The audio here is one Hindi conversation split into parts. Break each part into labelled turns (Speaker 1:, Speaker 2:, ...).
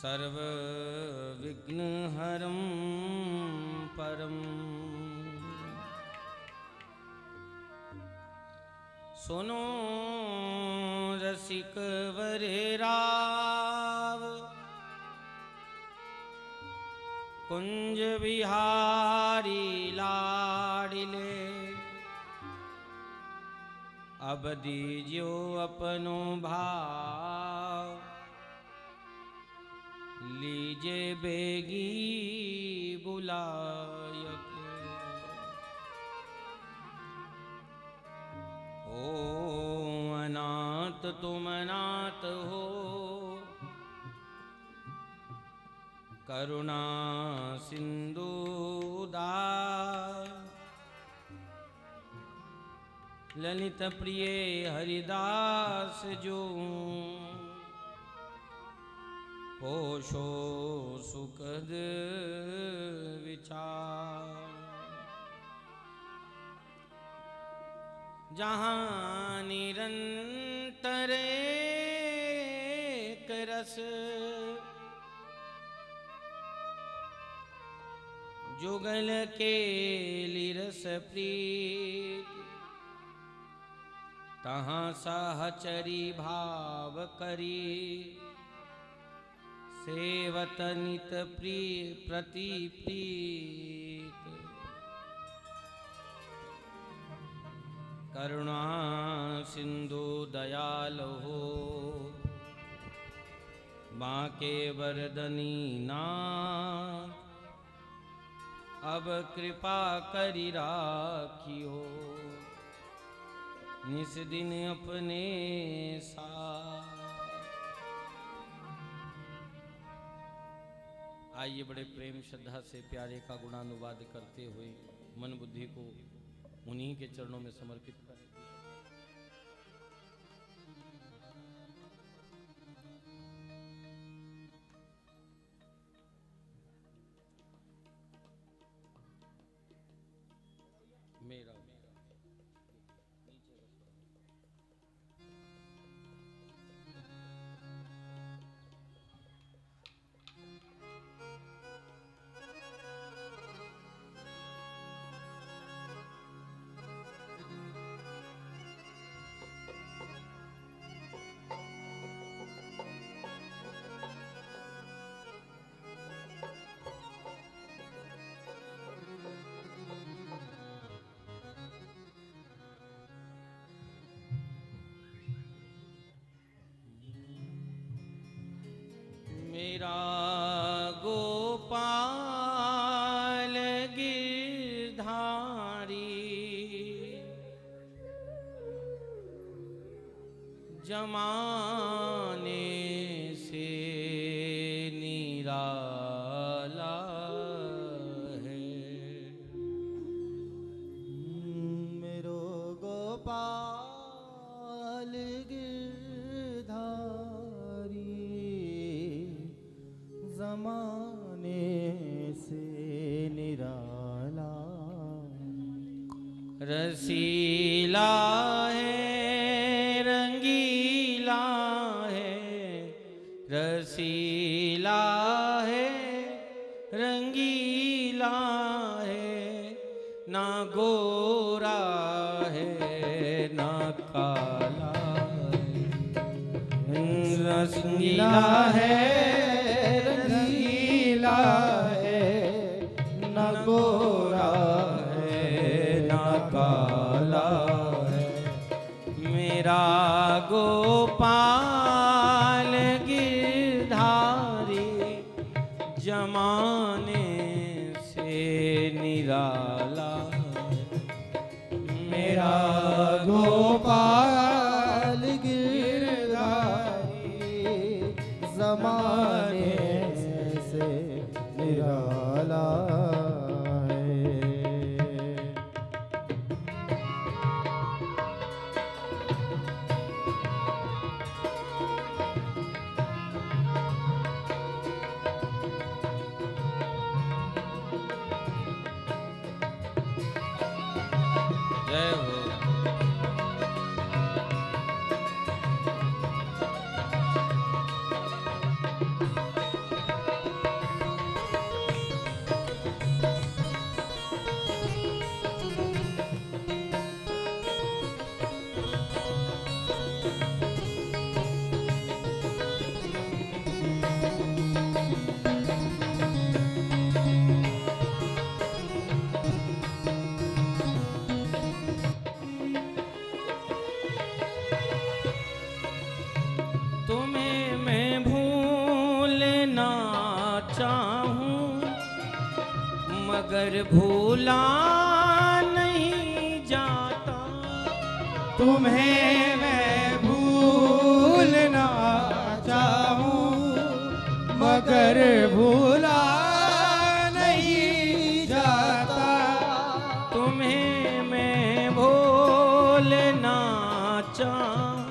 Speaker 1: सर्व विघ्नहरं परम सुनो रसिक वरेराव कुंज बिहारी लाडिले अब दीजियो अपनो भाव लीजे बेगी बुलायक ओ अनाथ तुम अनाथ हो करुणा सिंधु उदार ललित प्रिय हरिदास जो पोषो सुखद विचार जहाँ निरंतर एक रस जुगल के लिरस प्रीत तहाँ सहचरी भाव करी सेवत नित प्रिय प्रति प्रीत करुणा सिंधु दयाल हो माँ के वरदनी नाथ अब कृपा करी राखियो निस दिन अपने साथ। आइए बड़े प्रेम श्रद्धा से प्यारे का गुणानुवाद करते हुए मन बुद्धि को उन्हीं के चरणों में समर्पित करें। मेरा मेरा गोपाल गिरधारी जमाने से निराला है
Speaker 2: मेरो गोपाल गिरधारी जमाने से निराला
Speaker 1: रसीला है रंगीला है रसीला है रंगीला है ना गोरा है ना काला है रसीला है
Speaker 2: रंगीला है न गोरा है न काला है
Speaker 1: मेरा गोपाल गिरधारी जमाने से निराला
Speaker 2: मेरा गोपाल गिरधारी जमाने से निराला
Speaker 1: जय हो। चाहूं मगर भूला नहीं जाता।
Speaker 2: तुम्हें मैं भूलना चाहूं मगर भूला नहीं जाता।
Speaker 1: तुम्हें मैं भूलना चाहूं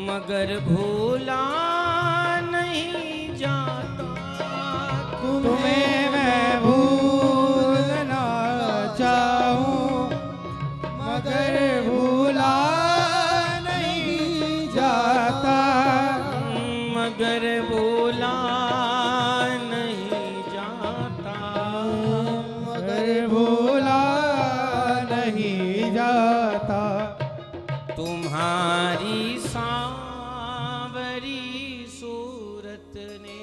Speaker 1: मगर भूला नहीं जाता।
Speaker 2: तुम्हें मैं भूलना चाहूं मगर भूला नहीं जाता।
Speaker 1: मगर भूला नहीं जाता।
Speaker 2: मगर भूला नहीं जाता।
Speaker 1: तुम्हारी सांवरी सूरत ने,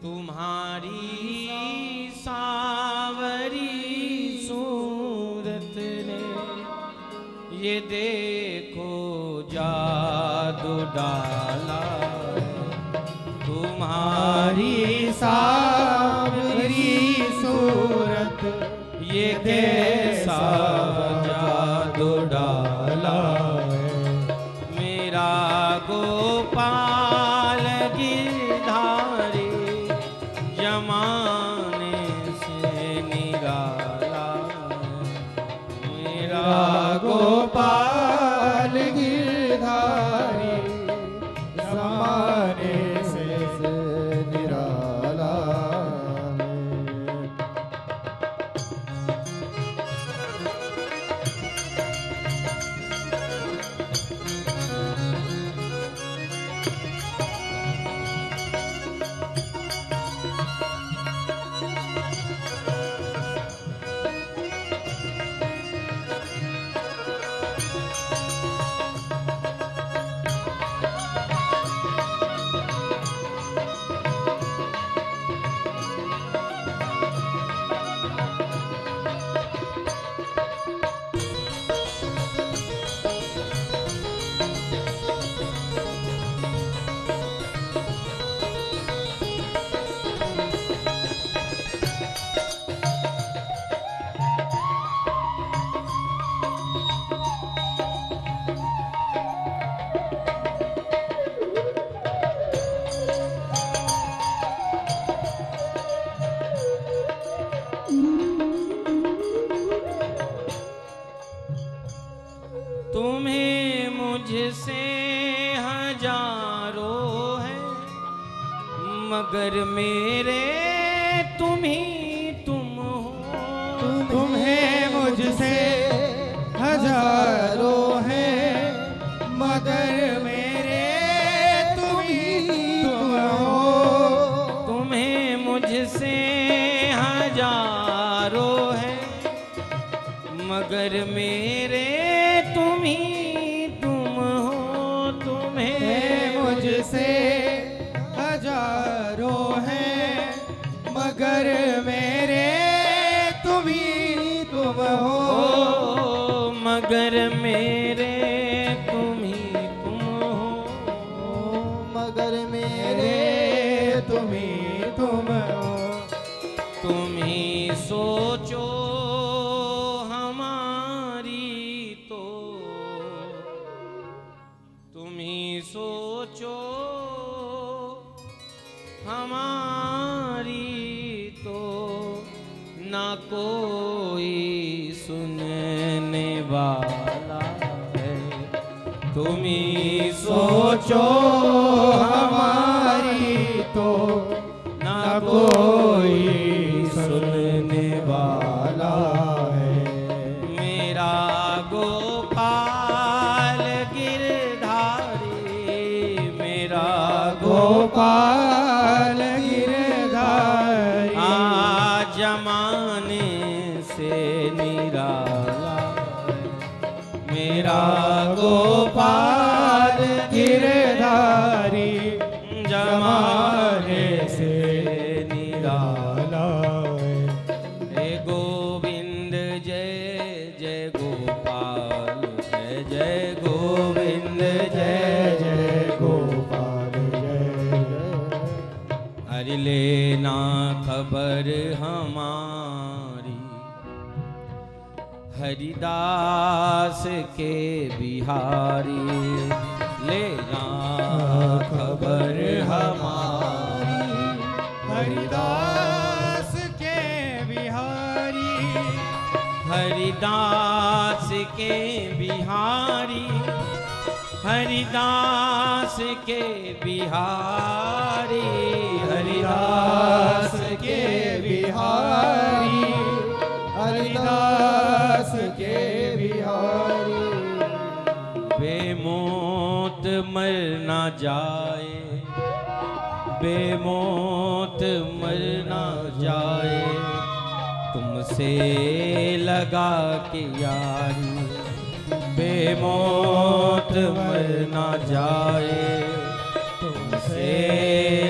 Speaker 1: तुम्हारी सांवरी सूरत ने ये देखो जादू डाला। तुम्हारी
Speaker 2: सांवरी सूरत
Speaker 1: ये कैसा जादू डाला है। मेरा गोपाल गिरधारी जमाने से निराला है। मेरा
Speaker 2: गोपाल गिरधारी ज़माने से निराला है।
Speaker 1: तुम्हें मुझसे हजारों है मगर मेरे तुम ही तुम हो।
Speaker 2: तुम्हें मुझसे हजारों हैं मगर मेरे तुम ही तुम हो।
Speaker 1: तुम्हें मुझसे हजारों है मगर मेरे तुम ही तुम हो। तुम्हें
Speaker 2: मुझसे हजारों हैं मगर मेरे तुम ही तुम हो।
Speaker 1: मगर मेरे तुम ही तुम हो।
Speaker 2: मगर मेरे तुम ही तुम हो।
Speaker 1: तुम ही सोचो हमारी तो, तुम ही सोचो हमारी तो, ना कोई सुनने वाला है। तुम ही सोचो
Speaker 2: हमारी तो
Speaker 1: ना
Speaker 2: न
Speaker 1: कोई
Speaker 2: कोई सुनने वाला है।
Speaker 1: मेरा गोपाल गिरधारी, मेरा
Speaker 2: गोपाल गिरधारी
Speaker 1: आज जमाने से निराला है। मेरा
Speaker 2: गोपाल गिरधारी
Speaker 1: जमाने से निराला हमारी, हरिदास के बिहारी लेना खबर हमारी।
Speaker 2: हरिदास के बिहारी,
Speaker 1: हरिदास के बिहारी, हरिदास के बिहारी,
Speaker 2: हरिदास के बिहारी, हरिदास के बिहारी।
Speaker 1: बेमौत मर ना जाए, बेमौत मर ना जाए, तुमसे लगा के यारी। बेमौत मर ना जाए, तुमसे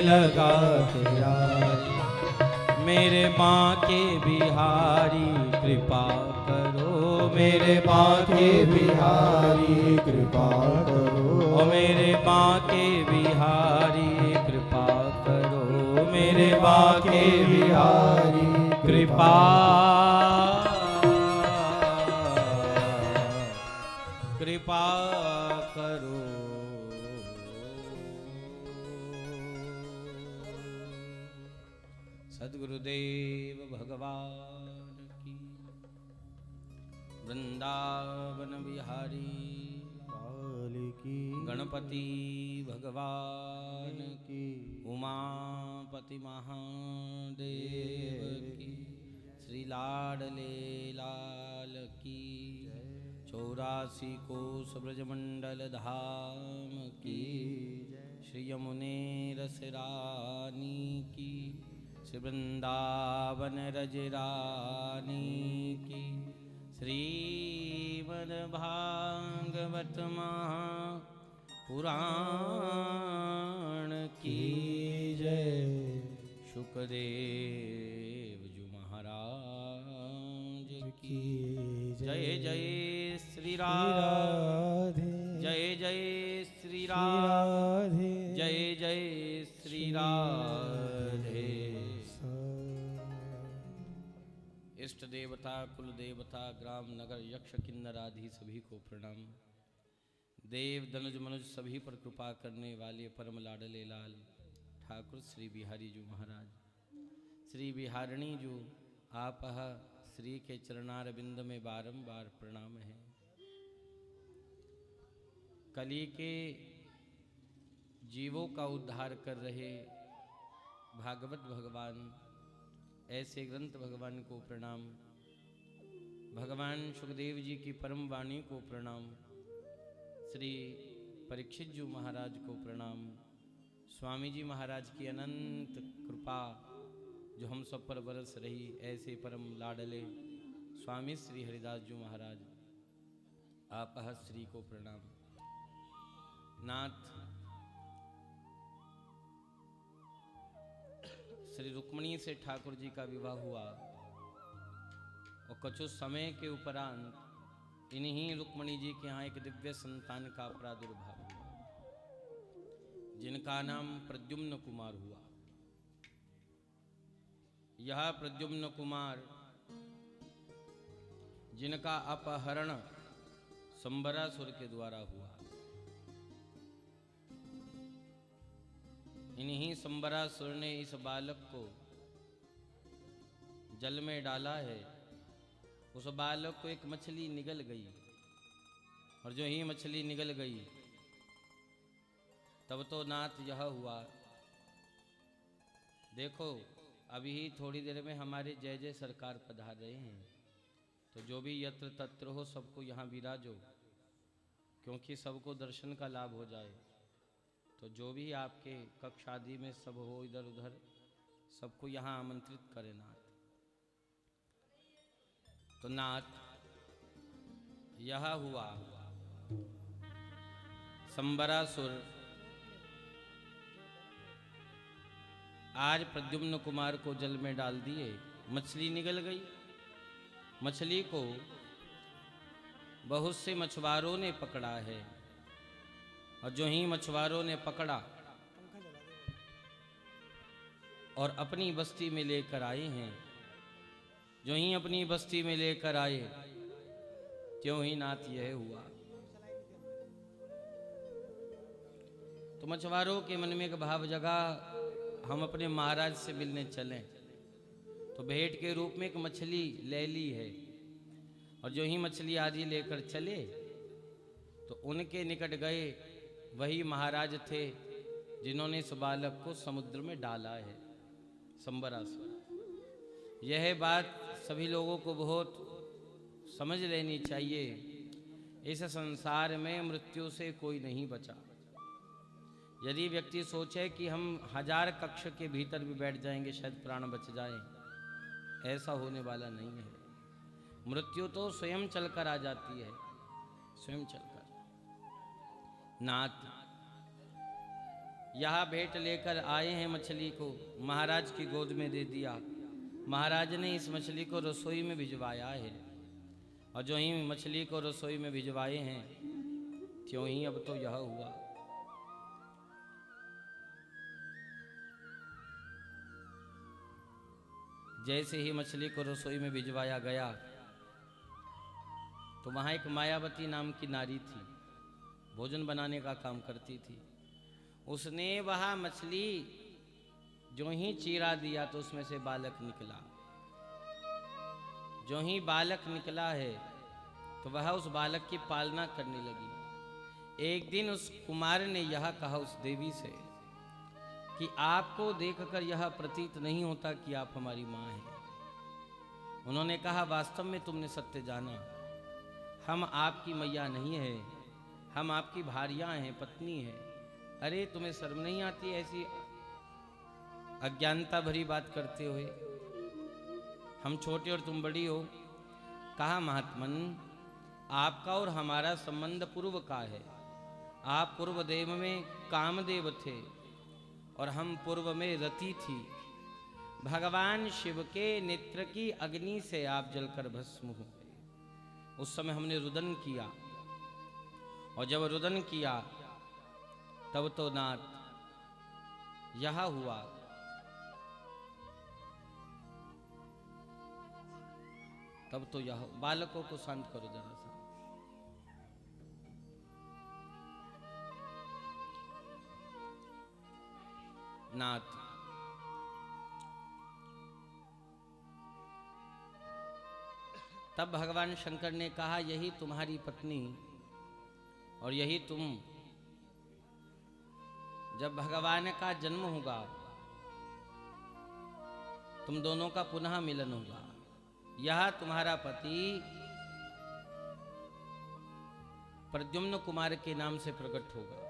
Speaker 1: लगा के यारी। मेरे माँ के बिहारी कृपा करो, मेरे माँ के
Speaker 2: बिहारी कृपा करो,
Speaker 1: ओ मेरे माँ के बिहारी कृपा करो, मेरे माँ के बिहारी कृपा कृपा करो। सद्गुरुदेव भगवान की, वृंदावन बिहारी
Speaker 2: लाल की,
Speaker 1: गणपति भगवान की,
Speaker 2: की,
Speaker 1: उमापति महादेव की, श्री लाडले लाल की, 84 कोस ब्रजमंडल धाम की, श्री यमुने रस रानी की, श्री वृंदावन रजरानी की, श्रीमद् भागवत महापुराण की जय। शुकदेव जी महाराज की जय। जय श्री राधे, जय जय श्री राधे, जय जय श्री राधे। इष्ट देवता, कुल देवता, ग्राम नगर यक्ष किन्नर आदि सभी को प्रणाम। देव दनुज मनुज सभी पर कृपा करने वाले परम लाडले लाल ठाकुर श्री बिहारी जी महाराज, श्री बिहारिणी जी आप श्री के चरणार बिंद में बारंबार प्रणाम है। कली के जीवों का उद्धार कर रहे भागवत भगवान, ऐसे ग्रंथ भगवान को प्रणाम। भगवान सुखदेव जी की परम वाणी को प्रणाम। श्री परीक्षित जी महाराज को प्रणाम। स्वामी जी महाराज की अनंत कृपा जो हम सब पर बरस रही, ऐसे परम लाडले स्वामी श्री हरिदास जी महाराज आप श्री को प्रणाम। नाथ श्री रुक्मणी से ठाकुर जी का विवाह हुआ और कुछ समय के उपरांत इन्हीं रुक्मणी जी के यहाँ एक दिव्य संतान का प्रादुर्भाव हुआ, जिनका नाम प्रद्युम्न कुमार हुआ। यह प्रद्युम्न कुमार जिनका अपहरण संबरासुर के द्वारा हुआ, इन्हीं संबरासुर ने इस बालक को जल में डाला है। उस बालक को एक मछली निगल गई और जो ही मछली निगल गई तब तो नाथ यह हुआ। देखो अभी ही थोड़ी देर में हमारे जय जय सरकार पधार रहे हैं, तो जो भी यत्र तत्र हो सबको यहाँ विराजो, क्योंकि सबको दर्शन का लाभ हो जाए। तो जो भी आपके कक्ष आदि में सब हो इधर उधर सबको यहाँ आमंत्रित करें नाथ। तो नाथ यह हुआ, संबरासुर आज प्रद्युम्न कुमार को जल में डाल दिए, मछली निगल गई। मछली को बहुत से मछुआरों ने पकड़ा है और जो ही मछुआरों ने पकड़ा और अपनी बस्ती में लेकर आए हैं, जो ही अपनी बस्ती में लेकर आए, त्यों ही नाथ यह हुआ। तो मछुआरों के मन में एक भाव जगा, हम अपने महाराज से मिलने चलें। तो भेंट के रूप में एक मछली ले ली है, और जो ही मछली आदि लेकर चले तो उनके निकट गए। वही महाराज थे जिन्होंने इस बालक को समुद्र में डाला है, संबरासुर। यह बात सभी लोगों को बहुत समझ लेनी चाहिए। इस संसार में मृत्यु से कोई नहीं बचा। यदि व्यक्ति सोचे कि हम 1000 कक्ष के भीतर भी बैठ जाएंगे शायद प्राण बच जाए, ऐसा होने वाला नहीं है। मृत्यु तो स्वयं चलकर आ जाती है, स्वयं चलकर। नाथ यहाँ भेंट लेकर आए हैं मछली को, महाराज की गोद में दे दिया। महाराज ने इस मछली को रसोई में भिजवाया है, और जो ही मछली को रसोई में भिजवाए हैं, त्यों ही अब तो यह हुआ। जैसे ही मछली को रसोई में भिजवाया गया, तो वहां एक मायावती नाम की नारी थी, भोजन बनाने का काम करती थी। उसने वह मछली जो ही चीरा दिया तो उसमें से बालक निकला। जो ही बालक निकला है तो वह उस बालक की पालना करने लगी। एक दिन उस कुमार ने यह कहा उस देवी से कि आपको देखकर यह प्रतीत नहीं होता कि आप हमारी माँ हैं। उन्होंने कहा, वास्तव में तुमने सत्य जाना, हम आपकी मैया नहीं है, हम आपकी भारियां हैं, पत्नी है। अरे तुम्हें शर्म नहीं आती ऐसी अज्ञानता भरी बात करते हुए? हम छोटे और तुम बड़ी हो। कहा, महात्मन आपका और हमारा संबंध पूर्व का है। आप पूर्व देव में कामदेव थे और हम पूर्व में रति थी। भगवान शिव के नेत्र की अग्नि से आप जलकर भस्म हो गए। उस समय हमने रुदन किया, और जब रुदन किया तब तो नाथ यह हुआ। तब तो यह, बालकों को शांत करो जरा सा। नाथ तब भगवान शंकर ने कहा, यही तुम्हारी पत्नी और यही तुम। जब भगवान का जन्म होगा तुम दोनों का पुनः मिलन होगा। यह तुम्हारा पति प्रद्युम्न कुमार के नाम से प्रकट होगा।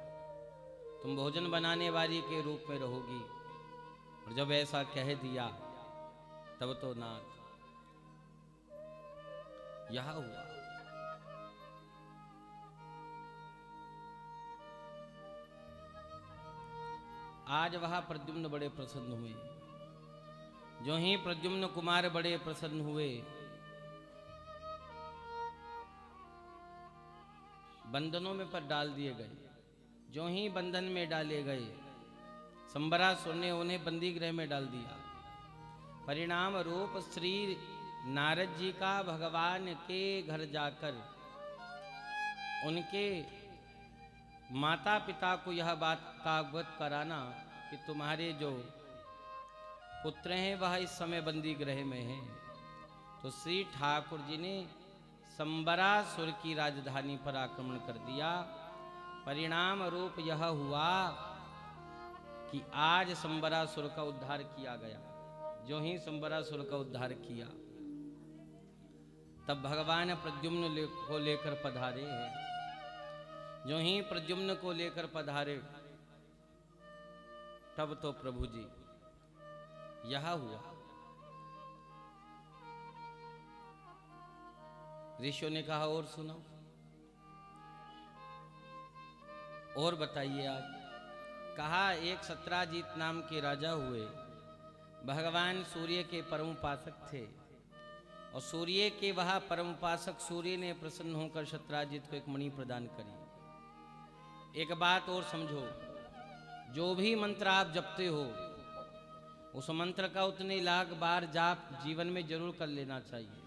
Speaker 1: तुम भोजन बनाने वाली के रूप में रहोगी। और जब ऐसा कह दिया तब तो नाथ यह हुआ। आज वह प्रद्युम्न बड़े प्रसन्न हुए। जो ही प्रद्युम्न कुमार बड़े प्रसन्न हुए, बंधनों में पर डाल दिए गए। जो ही बंधन में डाले गए, संबरासुर ने उन्हें बंदी गृह में डाल दिया। परिणाम रूप श्री नारद जी का भगवान के घर जाकर उनके माता पिता को यह बात का अवगत कराना कि तुम्हारे जो पुत्र हैं वह इस समय बंदी गृह में हैं। तो श्री ठाकुर जी ने संबरासुर की राजधानी पर आक्रमण कर दिया। परिणाम रूप यह हुआ कि आज संबरासुर का उद्धार किया गया। जो ही संबरासुर का उद्धार किया तब भगवान प्रद्युम्न को लेकर पधारे हैं। जो ही प्रद्युम्न को लेकर पधारे तब तो प्रभु जी यह हुआ। ऋषियों ने कहा, और सुनो, और बताइए आज। कहा, एक सत्राजीत नाम के राजा हुए। भगवान सूर्य के परम उपासक थे, और सूर्य के वह परम उपासक सूर्य ने प्रसन्न होकर सत्राजीत को एक मणि प्रदान करी। एक बात और समझो, जो भी मंत्र आप जपते हो उस मंत्र का उतने लाख बार जाप जीवन में जरूर कर लेना चाहिए।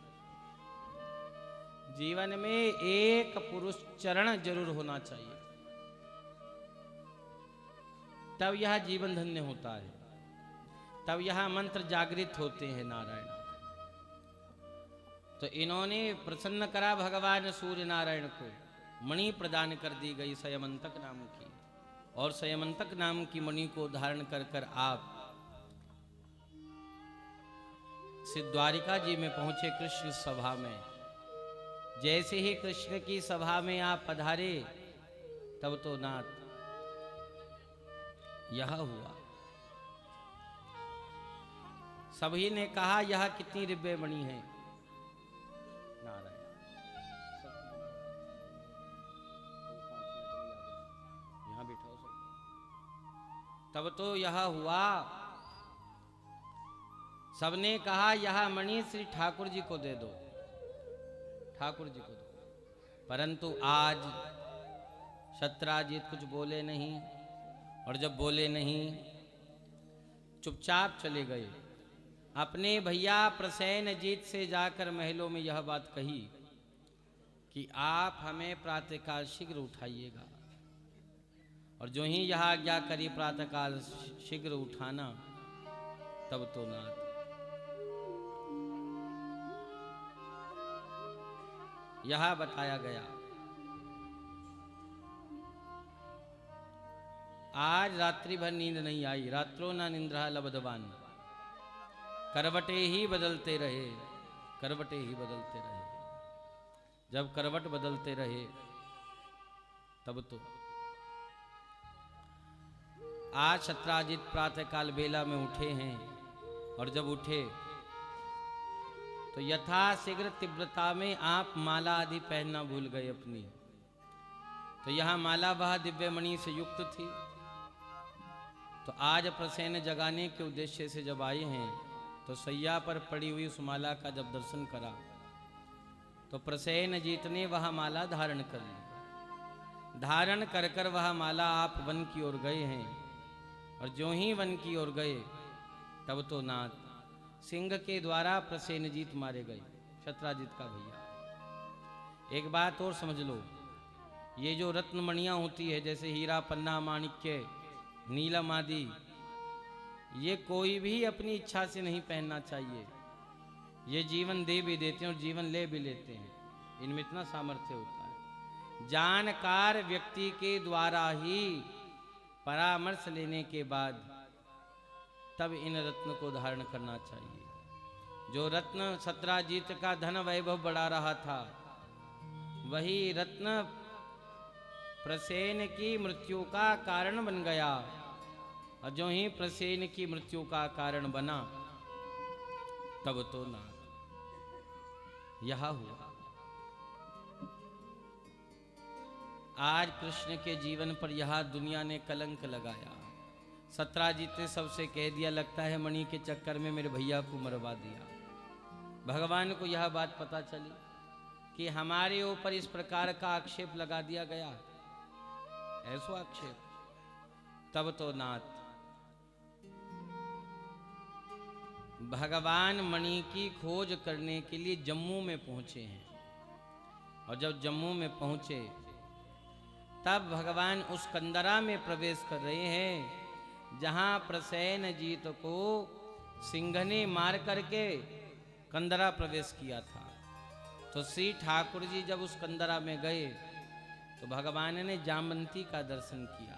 Speaker 1: जीवन में एक पुरुष चरण जरूर होना चाहिए, तब यह जीवन धन्य होता है, तब यह मंत्र जागृत होते हैं नारायण। तो इन्होंने प्रसन्न करा भगवान सूर्य नारायण को, मणि प्रदान कर दी गई संयमंतक नाम की, और संयमंतक नाम की मणि को धारण कर कर आप श्री द्वारिका जी में पहुंचे कृष्ण सभा में। जैसे ही कृष्ण की सभा में आप पधारे, तब तो नाथ यह हुआ। सभी ने कहा यह कितनी दिव्य मणि है नारायण। यहां बैठो सब। तब तो यह हुआ। सबने कहा यह मणि श्री ठाकुर जी को दे दो, ठाकुर जी को दो। परंतु आज शत्राजीत कुछ बोले नहीं, और जब बोले नहीं चुपचाप चले गए। अपने भैया प्रसेनजीत से जाकर महलों में यह बात कही कि आप हमें प्रातःकाल शीघ्र उठाइएगा। और जो ही यह आज्ञा करी प्रातःकाल शीघ्र उठाना, तब तो नाथ यह बताया गया। आज रात्रि भर नींद नहीं आई, रात्रो ना निंद्रा लबदवान। करवटे ही बदलते रहे, करवटे ही बदलते रहे। जब करवट बदलते रहे, तब तो आज शत्राजित प्रातःकाल बेला में उठे हैं। और जब उठे तो यथा शीघ्र तीव्रता में आप माला आदि पहनना भूल गए अपनी। तो यह माला वह दिव्य मणि से युक्त थी। तो आज प्रसेन जगाने के उद्देश्य से जब आए हैं, तो सैया पर पड़ी हुई उस माला का जब दर्शन करा, तो प्रसेन जीत ने वह माला धारण कर ली। धारण कर कर वह माला आप वन की ओर गए हैं। और जो ही वन की ओर गए, तब तो नाथ सिंह के द्वारा प्रसेनजीत मारे गए, शत्राजित का भैया। एक बात और समझ लो, ये जो रत्नमणियां होती है, जैसे हीरा, पन्ना, माणिक्य, नीलम आदि, ये कोई भी अपनी इच्छा से नहीं पहनना चाहिए। ये जीवन दे भी देते हैं और जीवन ले भी लेते हैं, इनमें इतना सामर्थ्य होता है। जानकार व्यक्ति के द्वारा ही परामर्श लेने के बाद तब इन रत्न को धारण करना चाहिए। जो रत्न शत्राजीत का धन वैभव बढ़ा रहा था, वही रत्न प्रसेन की मृत्यु का कारण बन गया। और जो ही प्रसेन की मृत्यु का कारण बना, तब तो ना यह हुआ। आज कृष्ण के जीवन पर यह दुनिया ने कलंक लगाया। शत्राजित ने सबसे कह दिया, लगता है मणि के चक्कर में मेरे भैया को मरवा दिया। भगवान को यह बात पता चली कि हमारे ऊपर इस प्रकार का आक्षेप लगा दिया गया, ऐसा आक्षेप। तब तो नाथ भगवान मणि की खोज करने के लिए जम्मू में पहुंचे हैं। और जब जम्मू में पहुंचे, तब भगवान उस कंदरा में प्रवेश कर रहे हैं जहां प्रसेनजीत को सिंह ने मार करके कंदरा प्रवेश किया था। तो श्री ठाकुर जी जब उस कंदरा में गए, तो भगवान ने जामवंती का दर्शन किया।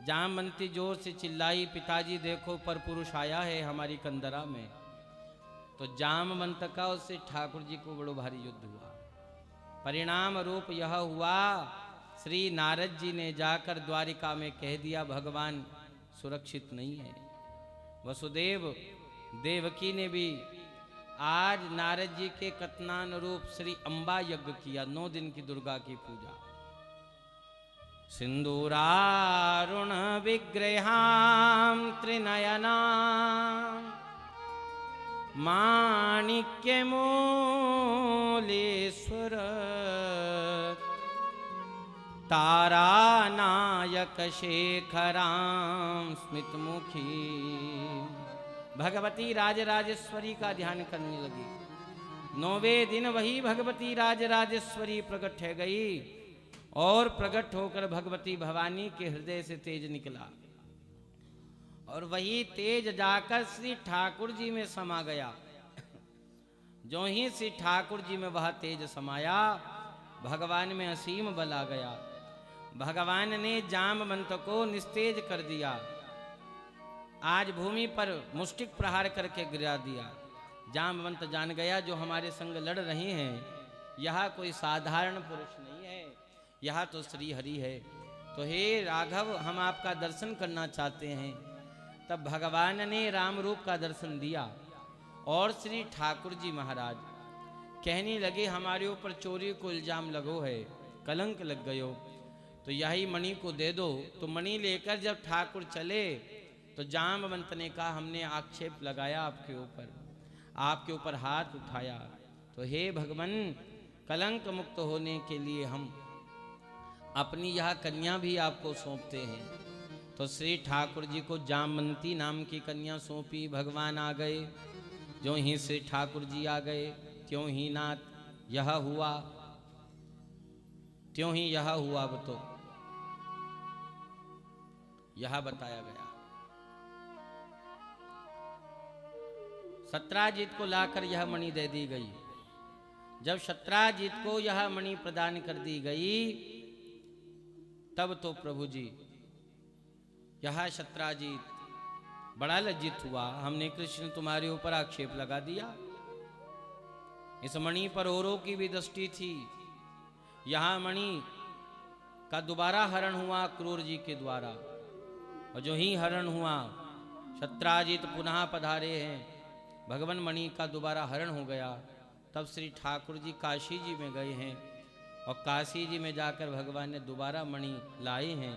Speaker 1: जामवंती जोर से चिल्लाई, पिताजी देखो पर पुरुष आया है हमारी कंदरा में। तो जामवंत का उससे ठाकुर जी को बड़ो भारी युद्ध हुआ। परिणाम रूप यह हुआ, श्री नारद जी ने जाकर द्वारिका में कह दिया भगवान सुरक्षित नहीं है। वसुदेव देवकी ने भी आज नारद जी के कथनानुरूप श्री अम्बा यज्ञ किया, 9 दिन की दुर्गा की पूजा। सिंदूरारुण विग्रहां त्रिनयना माणिक्य मूलेश्वर तारा नायक नायक शेखराम स्मित मुखी। भगवती राजराजेश्वरी का ध्यान करने लगी। 9वें दिन वही भगवती राजराजेश्वरी प्रकट है गई और प्रकट होकर भगवती भवानी के हृदय से तेज निकला और वही तेज जाकर श्री ठाकुर जी में समा गया। जो ही श्री ठाकुर जी में वह तेज समाया, भगवान में असीम बल आ गया। भगवान ने जामवंत को निस्तेज कर दिया। आज भूमि पर मुष्टिक प्रहार करके गिरा दिया। जामवंत जान गया जो हमारे संग लड़ रहे हैं यह कोई साधारण पुरुष नहीं है, यह तो श्री हरि है। तो हे राघव, हम आपका दर्शन करना चाहते हैं। तब भगवान ने राम रूप का दर्शन दिया और श्री ठाकुर जी महाराज कहने लगे, हमारे ऊपर चोरी को इल्जाम लगो है, कलंक लग गयो, तो यही मणि को दे दो। तो मणि लेकर जब ठाकुर चले तो जामवंत ने कहा, हमने आक्षेप लगाया आपके ऊपर हाथ उठाया, तो हे भगवान, कलंक मुक्त होने के लिए हम अपनी यह कन्या भी आपको सौंपते हैं। तो श्री ठाकुर जी को जामवंती नाम की कन्या सौंपी। भगवान आ गए। जो ही श्री ठाकुर जी आ गए त्यों ही नाथ यह हुआ, त्यों ही यह हुआ। अब तो यह बताया गया। सत्राजित को लाकर यह मणि दे दी गई। जब सत्राजित को यह मणि प्रदान कर दी गई तब तो प्रभु जी यह सत्राजित बड़ा लज्जित हुआ। हमने कृष्ण तुम्हारे ऊपर आक्षेप लगा दिया। इस मणि पर औरों की भी दृष्टि थी। यहां मणि का दोबारा हरण हुआ क्रूर जी के द्वारा, और जो ही हरण हुआ सत्राजित पुनः पधारे हैं। भगवान मणि का दोबारा हरण हो गया। तब श्री ठाकुर जी काशी जी में गए हैं और काशी जी में जाकर भगवान ने दोबारा मणि लाए हैं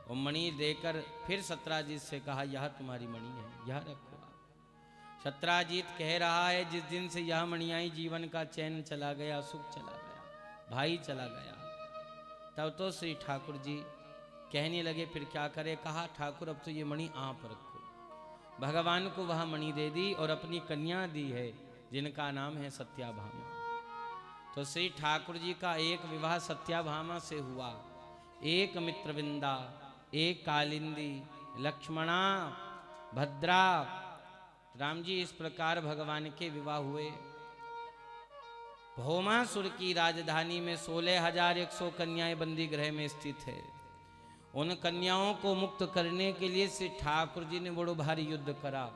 Speaker 1: और मणि देकर फिर सत्राजित से कहा, यह तुम्हारी मणि है, यह रखो। सत्राजित कह रहा है, जिस दिन से यह मणि आई जीवन का चैन चला गया, सुख चला गया, भाई चला गया। तब तो श्री ठाकुर जी कहने लगे, फिर क्या करे। कहा, ठाकुर अब तो ये मणि आप रखो। भगवान को वह मणि दे दी और अपनी कन्या दी है जिनका नाम है सत्याभामा। तो श्री ठाकुर जी का एक विवाह सत्याभामा से हुआ। एक मित्रविंदा, एक कालिंदी, लक्ष्मणा, भद्रा, राम जी, इस प्रकार भगवान के विवाह हुए। भौमासुर की राजधानी में 16,100 कन्याएं बंदी गृह में स्थित है। उन कन्याओं को मुक्त करने के लिए श्री ठाकुर जी ने बड़ो भारी युद्ध करा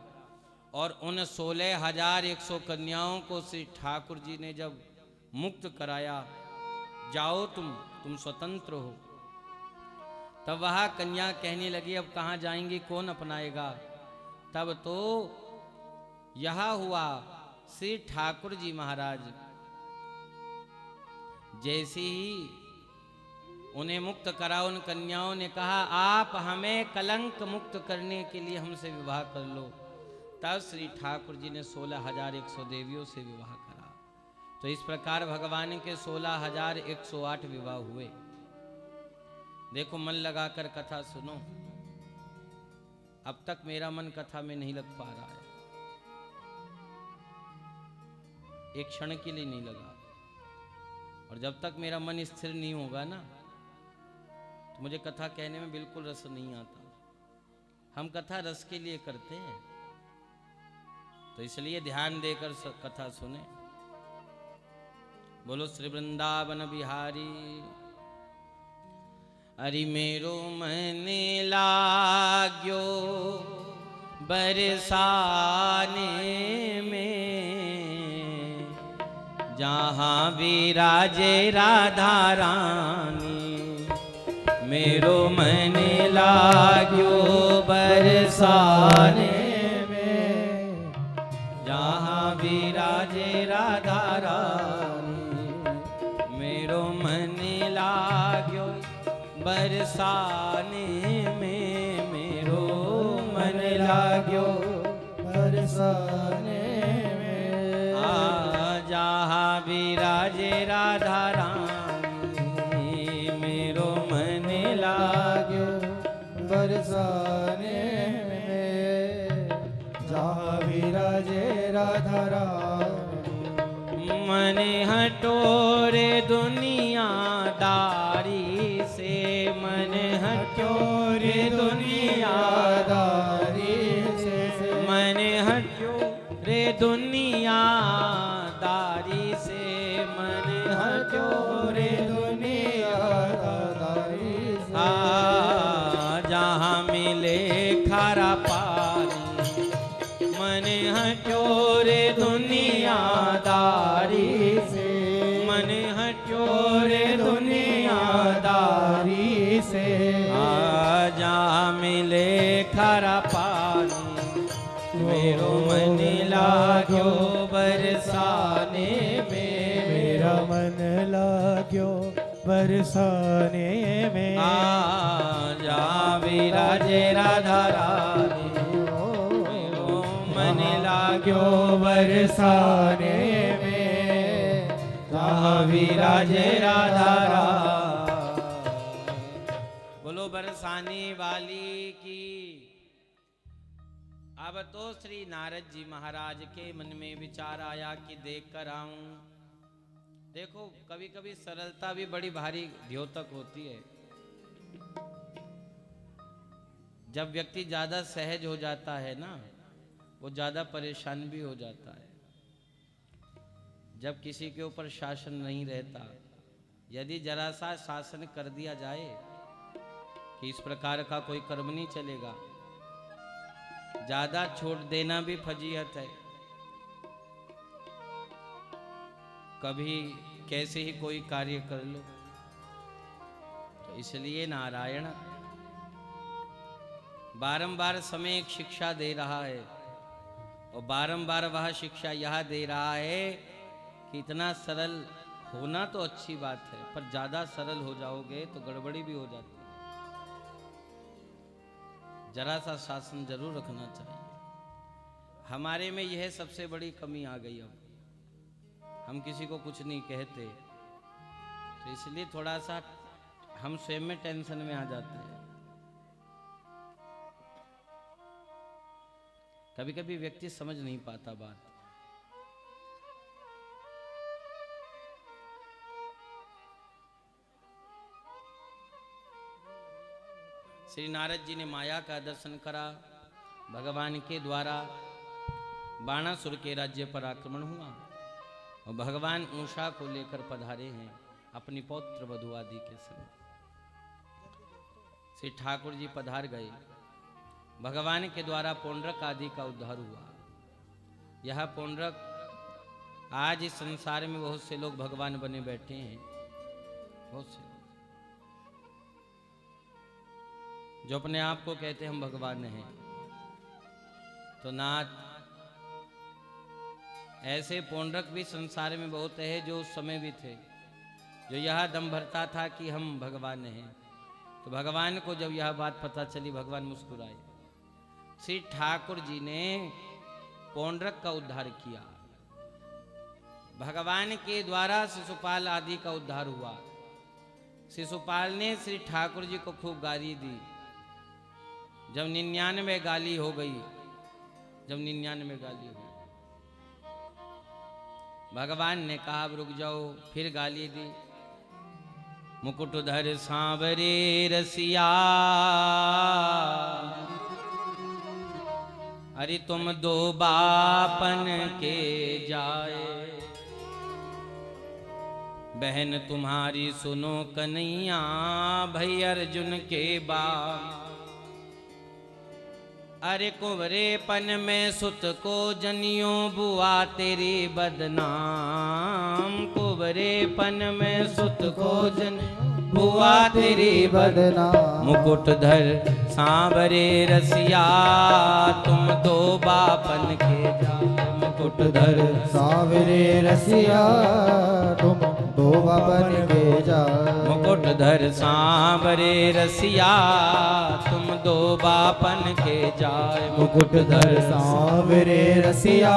Speaker 1: और उन 16,100 कन्याओं को श्री ठाकुर जी ने जब मुक्त कराया, जाओ तुम स्वतंत्र हो। तब वह कन्या कहने लगी, अब कहाँ जाएंगी, कौन अपनाएगा। तब तो यह हुआ, श्री ठाकुर जी महाराज जैसे ही उन्हें मुक्त करा, उन कन्याओं ने कहा, आप हमें कलंक मुक्त करने के लिए हमसे विवाह कर लो। तब श्री ठाकुर जी ने 16,100 देवियों से विवाह करा। तो इस प्रकार भगवान के 16,108 विवाह हुए। देखो, मन लगाकर कथा सुनो। अब तक मेरा मन कथा में नहीं लग पा रहा है, एक क्षण के लिए नहीं लगा। और जब तक मेरा मन स्थिर नहीं होगा ना, तो मुझे कथा कहने में बिल्कुल रस नहीं आता। हम कथा रस के लिए करते हैं, तो इसलिए ध्यान देकर कथा सुने। बोलो श्री वृंदावन बिहारी। अरि मेरो मन लाग्यो बरसाने में, जहाँ विराजे राधा रानी। मेरो मन लाग्यो बरसाने में, जहाँ विराजे राधा रानी। मेरो मन लाग्यो बरसाने में, मेरो मन लाग्यो
Speaker 2: बरसाने में।
Speaker 1: जहाँ विराजे राधा रानी। मेरो मन लाग्यो
Speaker 2: बरसाने में, जहाँ विराजे राधा रानी।
Speaker 1: मन हटो रे दुनियादारी से, मन हटो रे दुनियादारी से, मन हटो रे दुनियादारी से, मन हटो रे दुनियादारी से। जहाँ मिले खारा पानी, मन हटो रे दुनियादारी से, मन हटो रे दुनियादारी से। जहाँ मिले खारा पानी, मेरो मन लाग्यो बरसाने में,
Speaker 2: मेरा मन लाग्यो बरसाने में।
Speaker 1: जहाँ विराजे राधा रानी, मेरो मन लाग्यो बरसाने में, जहाँ विराजे राधा रानी। बोलो बरसाने वाली की। अब तो श्री नारद जी महाराज के मन में विचार आया कि देख कर आऊं। देखो कभी कभी सरलता भी बड़ी भारी द्योतक होती है। जब व्यक्ति ज्यादा सहज हो जाता है ना, वो ज्यादा परेशान भी हो जाता है। जब किसी के ऊपर शासन नहीं रहता, यदि जरा सा शासन कर दिया जाए कि इस प्रकार का कोई कर्म नहीं चलेगा, ज्यादा छूट देना भी फजीहत है। कभी कैसे ही कोई कार्य कर लो, तो इसलिए नारायण बारंबार समय एक शिक्षा दे रहा है, और बारंबार वह शिक्षा यह दे रहा है कि इतना सरल होना तो अच्छी बात है, पर ज्यादा सरल हो जाओगे तो गड़बड़ी भी हो जाती है। जरा सा शासन जरूर रखना चाहिए। हमारे में यह सबसे बड़ी कमी आ गई। अब हम किसी को कुछ नहीं कहते, तो इसलिए थोड़ा सा हम स्वयं में टेंशन में आ जाते हैं। कभी कभी व्यक्ति समझ नहीं पाता बात। श्री नारद जी ने माया का दर्शन करा। भगवान के द्वारा बाणासुर के राज्य पर आक्रमण हुआ, और भगवान ऊषा को लेकर पधारे हैं अपनी पौत्र वधू आदि के संग। श्री ठाकुर जी पधार गए। भगवान के द्वारा पौंड्रक आदि का उद्धार हुआ। यह पौंड्रक आज इस संसार में बहुत से लोग भगवान बने बैठे हैं, बहुत से जो अपने आप को कहते हम भगवान हैं। तो नाथ, ऐसे पौंड्रक भी संसार में बहुत है जो उस समय भी थे, जो यह दम भरता था कि हम भगवान हैं। तो भगवान को जब यह बात पता चली, भगवान मुस्कुराए। श्री ठाकुर जी ने पौंड्रक का उद्धार किया। भगवान के द्वारा शिशुपाल आदि का उद्धार हुआ। शिशुपाल ने श्री ठाकुर जी को खूब गाली दी। जब 99 गाली हो गई, भगवान ने कहा अब रुक जाओ, फिर गाली दी। मुकुटधर सांवरे रसिया, अरे तुम दो बापन के जाए, बहन तुम्हारी सुनो कन्हैया, भई अर्जुन के बाप। अरे कुंवरेपन में सुत को जनियो, बुआ तेरी बदनाम। कुंवरेपन में सुत को जनियो, बुआ तेरी बदनाम। मुकुटधर सांवरे रसिया, तुम दो बापन के जाए। मुकुटधर
Speaker 2: सांवरे रसिया, तुम दो बापन के जाए।
Speaker 1: मुकुटधर सांवरे रसिया, तुम दो बापन के जाए।
Speaker 2: मुकुटधर सांवरे रसिया,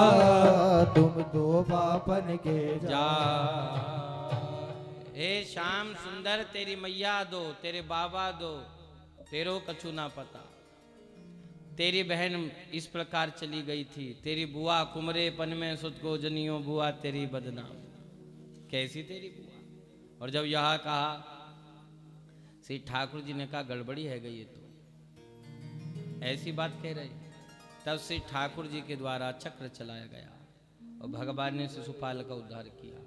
Speaker 2: तुम दो बापन के जाए।
Speaker 1: हे श्याम सुंदर, तेरी मैया दो, तेरे बाबा दो, तेरो कछु ना पता। तेरी बहन इस प्रकार चली गई थी, तेरी बुआ कुमरेपन में सुत को जनियो बुआ तेरी बदनाम। कैसी तेरी बुआ? और जब यह कहा, श्री ठाकुर जी ने कहा गड़बड़ी है गई, ये तो ऐसी बात कह रहे। तब श्री ठाकुर जी के द्वारा चक्र चलाया गया और भगवान ने शिशुपाल का उद्धार किया।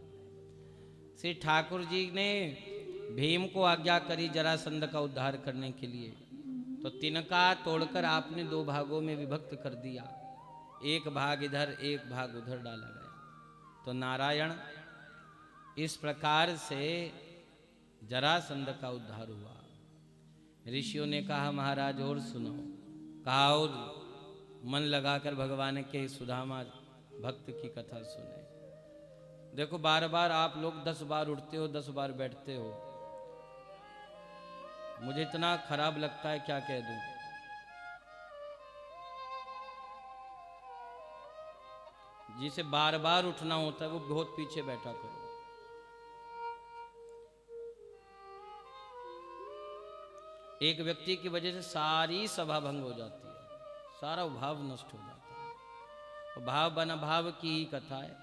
Speaker 1: श्री ठाकुर जी ने भीम को आज्ञा करी जरासंध का उद्धार करने के लिए, तो तिनका तोड़कर आपने दो भागों में विभक्त कर दिया। एक भाग इधर एक भाग उधर डाला गया। तो नारायण इस प्रकार से जरासंध का उद्धार हुआ। ऋषियों ने कहा महाराज और सुनो। कहा और मन लगाकर भगवान के सुदामा भक्त की कथा सुने। देखो बार बार आप लोग 10 बार उठते हो, 10 बार बैठते हो, मुझे इतना खराब लगता है क्या कह दूं। जिसे बार बार उठना होता है वो बहुत पीछे बैठा करो। एक व्यक्ति की वजह से सारी सभा भंग हो जाती है, सारा भाव नष्ट हो जाता है। और भाव बना भाव की ही कथा है,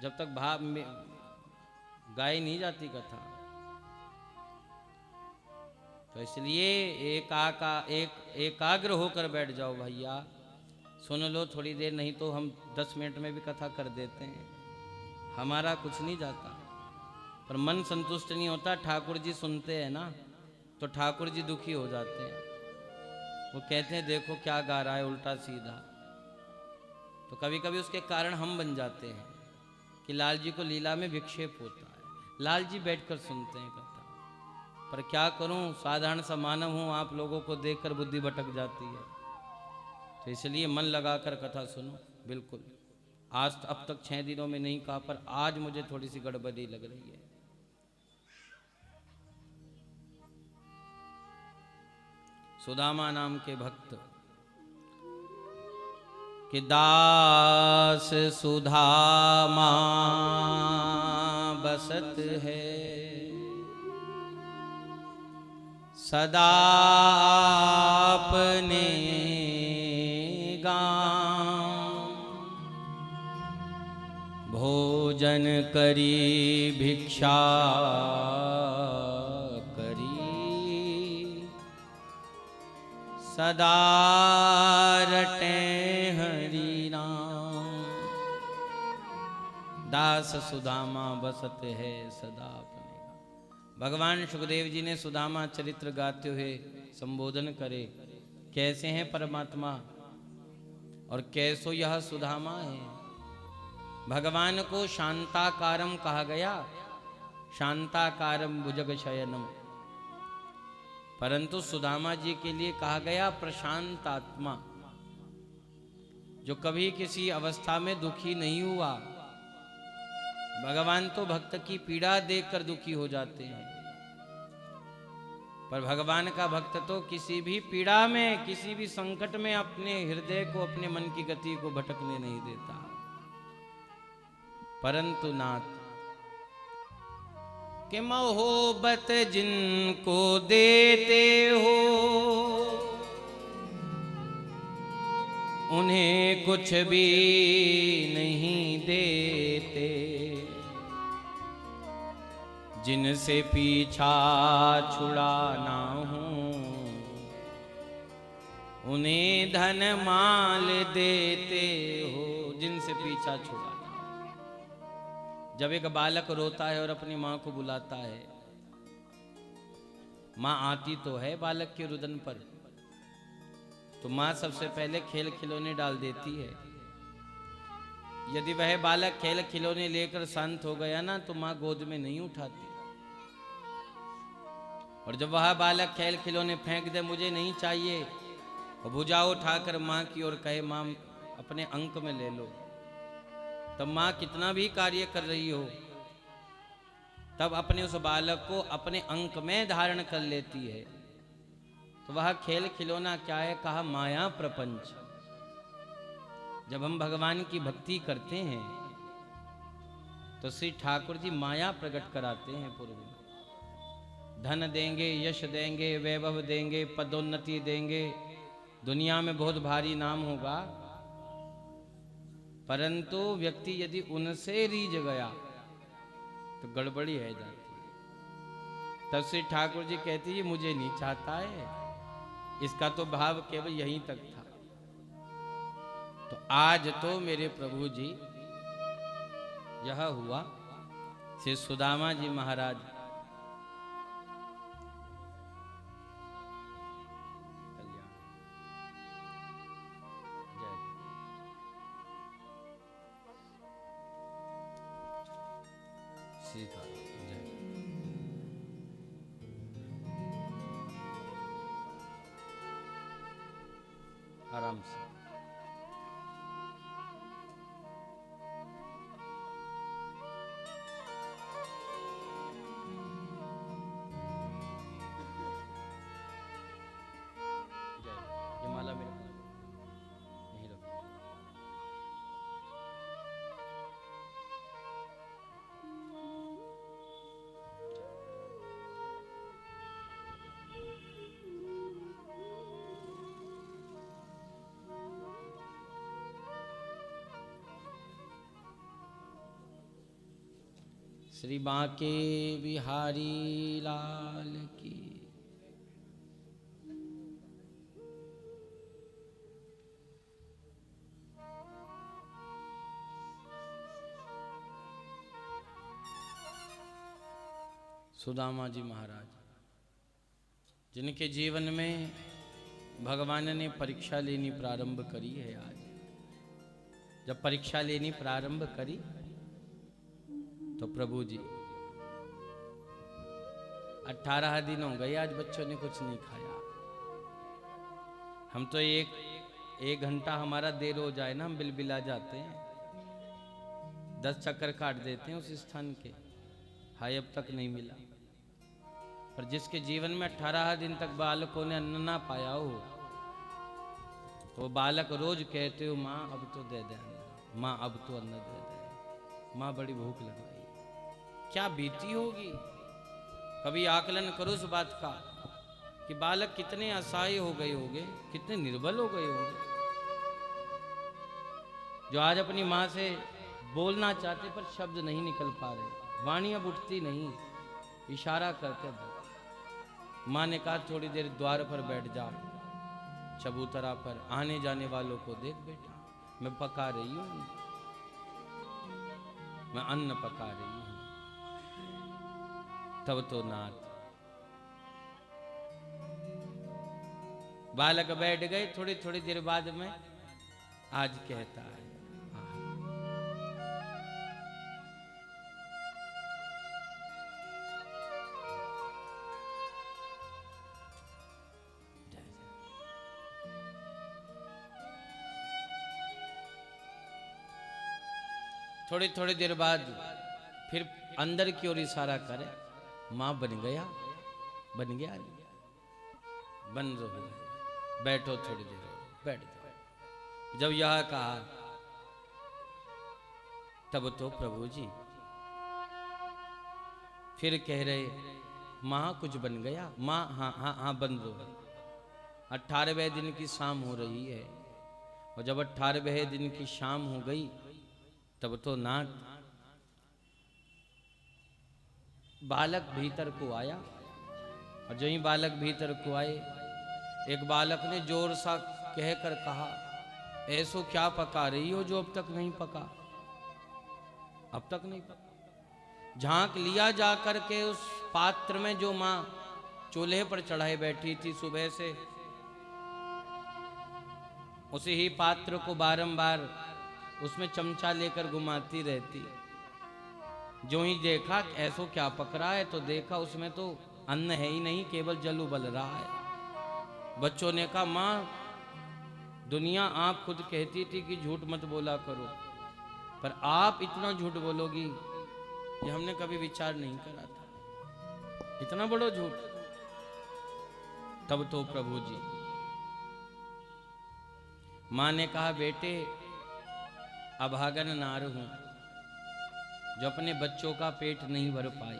Speaker 1: जब तक भाव में गाई नहीं जाती कथा। तो इसलिए एकाग्र होकर बैठ जाओ भैया, सुन लो थोड़ी देर, नहीं तो हम 10 मिनट में भी कथा कर देते हैं, हमारा कुछ नहीं जाता। पर मन संतुष्ट नहीं होता। ठाकुर जी सुनते हैं ना तो ठाकुर जी दुखी हो जाते हैं। वो कहते हैं देखो क्या गा रहा है उल्टा सीधा। तो कभी कभी उसके कारण हम बन जाते हैं कि लाल जी को लीला में विक्षेप होता है, लाल जी बैठकर सुनते हैं कथा। पर क्या करूं, साधारण सा मानव हूं, आप लोगों को देखकर बुद्धि भटक जाती है। तो इसलिए मन लगाकर कथा सुनो। बिल्कुल आज अब तक 6 दिनों में नहीं कहा, पर आज मुझे थोड़ी सी गड़बड़ी लग रही है। सुदामा नाम के भक्त कि दास सुधामा बसत है, सदा अपने गाँव, भोजन करी भिक्षा सदा रटे हरि नाम। दास सुदामा बसत है सदा अपने गाँव। भगवान सुखदेव जी ने सुदामा चरित्र गाते हुए संबोधन करे, कैसे हैं परमात्मा और कैसो यह सुदामा है। भगवान को शांताकारम कहा गया, शांताकारम भुजग शयनम, परंतु सुदामा जी के लिए कहा गया प्रशांत आत्मा, जो कभी किसी अवस्था में दुखी नहीं हुआ। भगवान तो भक्त की पीड़ा देखकर दुखी हो जाते हैं, पर भगवान का भक्त तो किसी भी पीड़ा में, किसी भी संकट में अपने हृदय को, अपने मन की गति को भटकने नहीं देता। परंतु नाथ कि मोहब्बत जिनको देते हो उन्हें कुछ भी नहीं देते, जिनसे पीछा छुड़ाना हो उन्हें धन माल देते हो। जिनसे पीछा छुड़ाना, जब एक बालक रोता है और अपनी माँ को बुलाता है, माँ आती तो है बालक के रुदन पर, तो माँ सबसे पहले खेल खिलौने डाल देती है। यदि वह बालक खेल खिलौने लेकर शांत हो गया ना, तो माँ गोद में नहीं उठाती। और जब वह बालक खेल खिलौने फेंक दे, मुझे नहीं चाहिए, और भुजा उठाकर माँ की ओर कहे माँ अपने अंक में ले लो, तब माँ कितना भी कार्य कर रही हो, तब अपने उस बालक को अपने अंक में धारण कर लेती है। तो वह खेल खिलौना क्या है? कहा माया प्रपंच। जब हम भगवान की भक्ति करते हैं तो श्री ठाकुर जी माया प्रकट कराते हैं पूर्व में। धन देंगे, यश देंगे, वैभव देंगे, पदोन्नति देंगे, दुनिया में बहुत भारी नाम होगा, परंतु व्यक्ति यदि उनसे रीझ गया तो गड़बड़ी है जाती है। तब से ठाकुर जी कहती है मुझे नहीं चाहता है, इसका तो भाव केवल यहीं तक था। तो आज तो मेरे प्रभु जी यह हुआ श्री सुदामा जी महाराज कल्याण जय सीता जय आराम से ये माला मेरे यहीं रखो। श्री बांके बिहारी लाल की। सुदामा जी महाराज जिनके जीवन में भगवान ने परीक्षा लेनी प्रारंभ करी है। आज जब परीक्षा लेनी प्रारंभ करी तो प्रभु जी 18 दिन हो गए, आज बच्चों ने कुछ नहीं खाया। हम तो एक घंटा हमारा देर हो जाए ना, हम बिलबिला जाते हैं, 10 चक्कर काट देते हैं उस स्थान के, हाय अब तक नहीं मिला। पर जिसके जीवन में 18 दिन तक बालकों ने अन्न ना पाया हो, तो वो बालक रोज कहते हो माँ अब तो दे दे अन्न, माँ अब तो अन्न दे दे, माँ बड़ी भूख लग गई। क्या बीती होगी, कभी आकलन करो उस बात का कि बालक कितने असहाय हो गए होंगे, कितने निर्बल हो गए होंगे, जो आज अपनी माँ से बोलना चाहते पर शब्द नहीं निकल पा रहे, वाणी अब उठती नहीं, इशारा करते। माँ ने कहा थोड़ी देर द्वार पर बैठ जा, चबूतरा पर आने जाने वालों को देख बेटा, मैं पका रही हूँ, मैं अन्न पका रही हूँ। तब तो नाथ बालक बैठ गए, थोड़ी थोड़ी देर बाद में आज कहता है थोड़ी थोड़ी देर बाद फिर अंदर की ओर इशारा करे, माँ बन गया, बन गया, बन जो है, बैठो थोड़ी देर, बैठ जाओ। जब यह कहा तब तो प्रभु जी फिर कह रहे, माँ कुछ बन गया, माँ हाँ हाँ हाँ बन जो है। 18वें दिन की शाम हो रही है, और जब 18वें दिन की शाम हो गई तब तो नाथ बालक भीतर को आया, और जो ही बालक भीतर को आए, एक बालक ने जोर सा कहकर कहा, ऐसो क्या पका रही हो जो अब तक नहीं पका, अब तक नहीं पका। झांक लिया जा करके उस पात्र में जो माँ चूल्हे पर चढ़ाई बैठी थी सुबह से, उसी ही पात्र को बारंबार उसमें चमचा लेकर घुमाती रहती। जो ही देखा ऐसो क्या पक रहा है, तो देखा उसमें तो अन्न है ही नहीं, केवल जल उबल रहा है। बच्चों ने कहा माँ दुनिया आप खुद कहती थी कि झूठ मत बोला करो, पर आप इतना झूठ बोलोगी ये हमने कभी विचार नहीं करा था, इतना बड़ा झूठ। तब तो प्रभु जी माँ ने कहा बेटे अभागन नार हूं, जो अपने बच्चों का पेट नहीं भर पाई,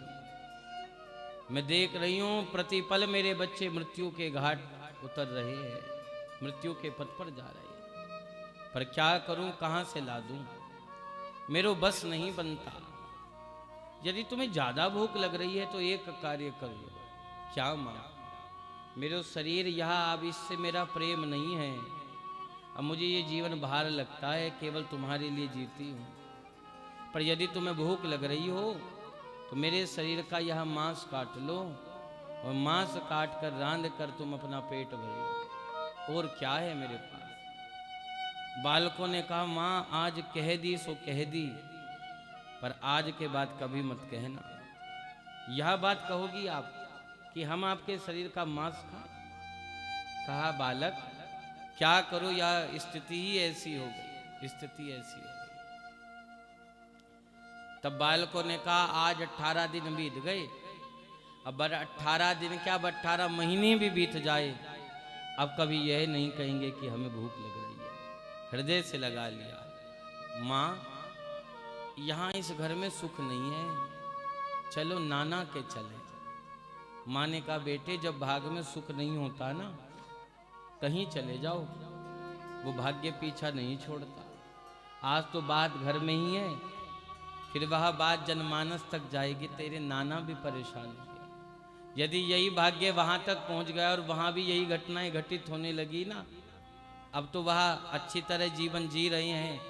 Speaker 1: मैं देख रही हूं प्रतिपल मेरे बच्चे मृत्यु के घाट उतर रहे हैं, मृत्यु के पथ पर जा रहे हैं, पर क्या करूं, कहां से ला दूं, मेरो बस नहीं बनता। यदि तुम्हें ज्यादा भूख लग रही है तो एक कार्य कर लो। क्या मां? मेरा शरीर यहाँ, अब इससे मेरा प्रेम नहीं है, अब मुझे ये जीवन भार लगता है, केवल तुम्हारे लिए जीती हूँ। पर यदि तुम्हें भूख लग रही हो तो मेरे शरीर का यह मांस काट लो और मांस काट कर रांध कर तुम अपना पेट भरो, और क्या है मेरे पास। बालकों ने कहा माँ आज कह दी सो कह दी, पर आज के बाद कभी मत कहना। यह बात कहोगी आप कि हम आपके शरीर का मांस खाएं? कहा बालक क्या करो, यह स्थिति ही ऐसी हो गई, स्थिति ऐसी हो गई। तब बालकों ने कहा आज 18 दिन बीत गए, अब 18 दिन क्या, अब 18 महीने भी बीत जाए, अब कभी यह नहीं कहेंगे कि हमें भूख लग रही है। हृदय से लगा लिया, माँ यहाँ इस घर में सुख नहीं है, चलो नाना के चले। माँ ने कहा बेटे जब भाग में सुख नहीं होता ना, कहीं चले जाओ, वो भाग्य पीछा नहीं छोड़ता। आज तो बात घर में ही है, फिर वह बात जनमानस तक जाएगी, तेरे नाना भी परेशान होंगे। यदि यही भाग्य वहां तक पहुंच गया और वहां भी यही घटनाएं घटित होने लगी ना, अब तो वह अच्छी तरह जीवन जी रहे हैं,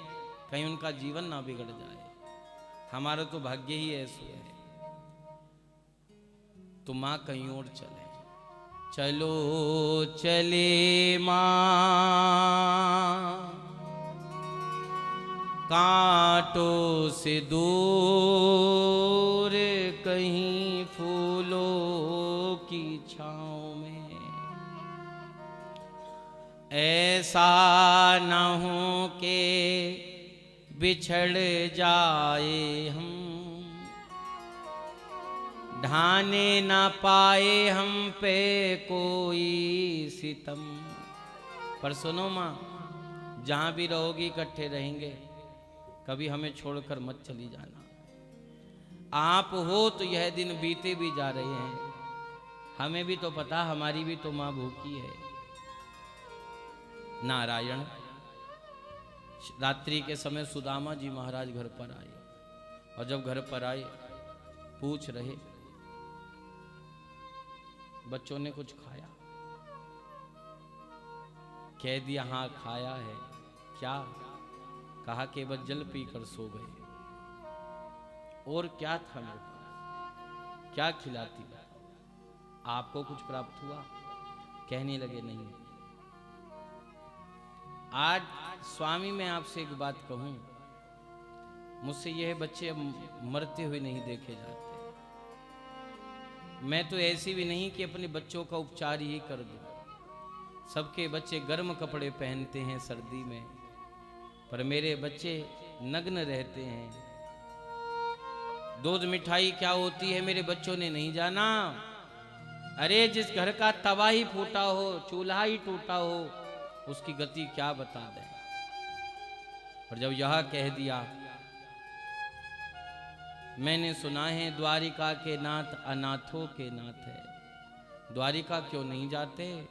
Speaker 1: कहीं उनका जीवन ना बिगड़ जाए। हमारा तो भाग्य ही ऐसा है। तो माँ कहीं और चले, चलो चले माँ कांटों से दूर, कहीं फूलों की छाँव में, ऐसा न हो के बिछड़ जाए हम, ढाने ना पाए हम पे कोई सितम। पर सुनो माँ, जहां भी रहोगी इकट्ठे रहेंगे, कभी हमें छोड़कर मत चली जाना। आप हो तो यह दिन बीते भी जा रहे हैं, हमें भी तो पता, हमारी भी तो माँ भूखी है। नारायण रात्रि के समय सुदामा जी महाराज घर पर आए, और जब घर पर आए पूछ रहे बच्चों ने कुछ खाया? कह दिया हाँ खाया है। क्या? कहा केवल जल पीकर सो गए, और क्या था मेरे पास, क्या खिलाती? आपको कुछ प्राप्त हुआ? कहने लगे नहीं। आज स्वामी मैं आपसे एक बात कहूं, मुझसे यह बच्चे अब मरते हुए नहीं देखे जाते। मैं तो ऐसी भी नहीं कि अपने बच्चों का उपचार ही कर दूं। सबके बच्चे गर्म कपड़े पहनते हैं सर्दी में, पर मेरे बच्चे नग्न रहते हैं। दूध मिठाई क्या होती है मेरे बच्चों ने नहीं जाना। अरे जिस घर का तवा ही फूटा हो, चूल्हा ही टूटा हो, उसकी गति क्या बता दें। और जब यह कह दिया, मैंने सुना है द्वारिका के नाथ अनाथों के नाथ है, द्वारिका क्यों नहीं जाते?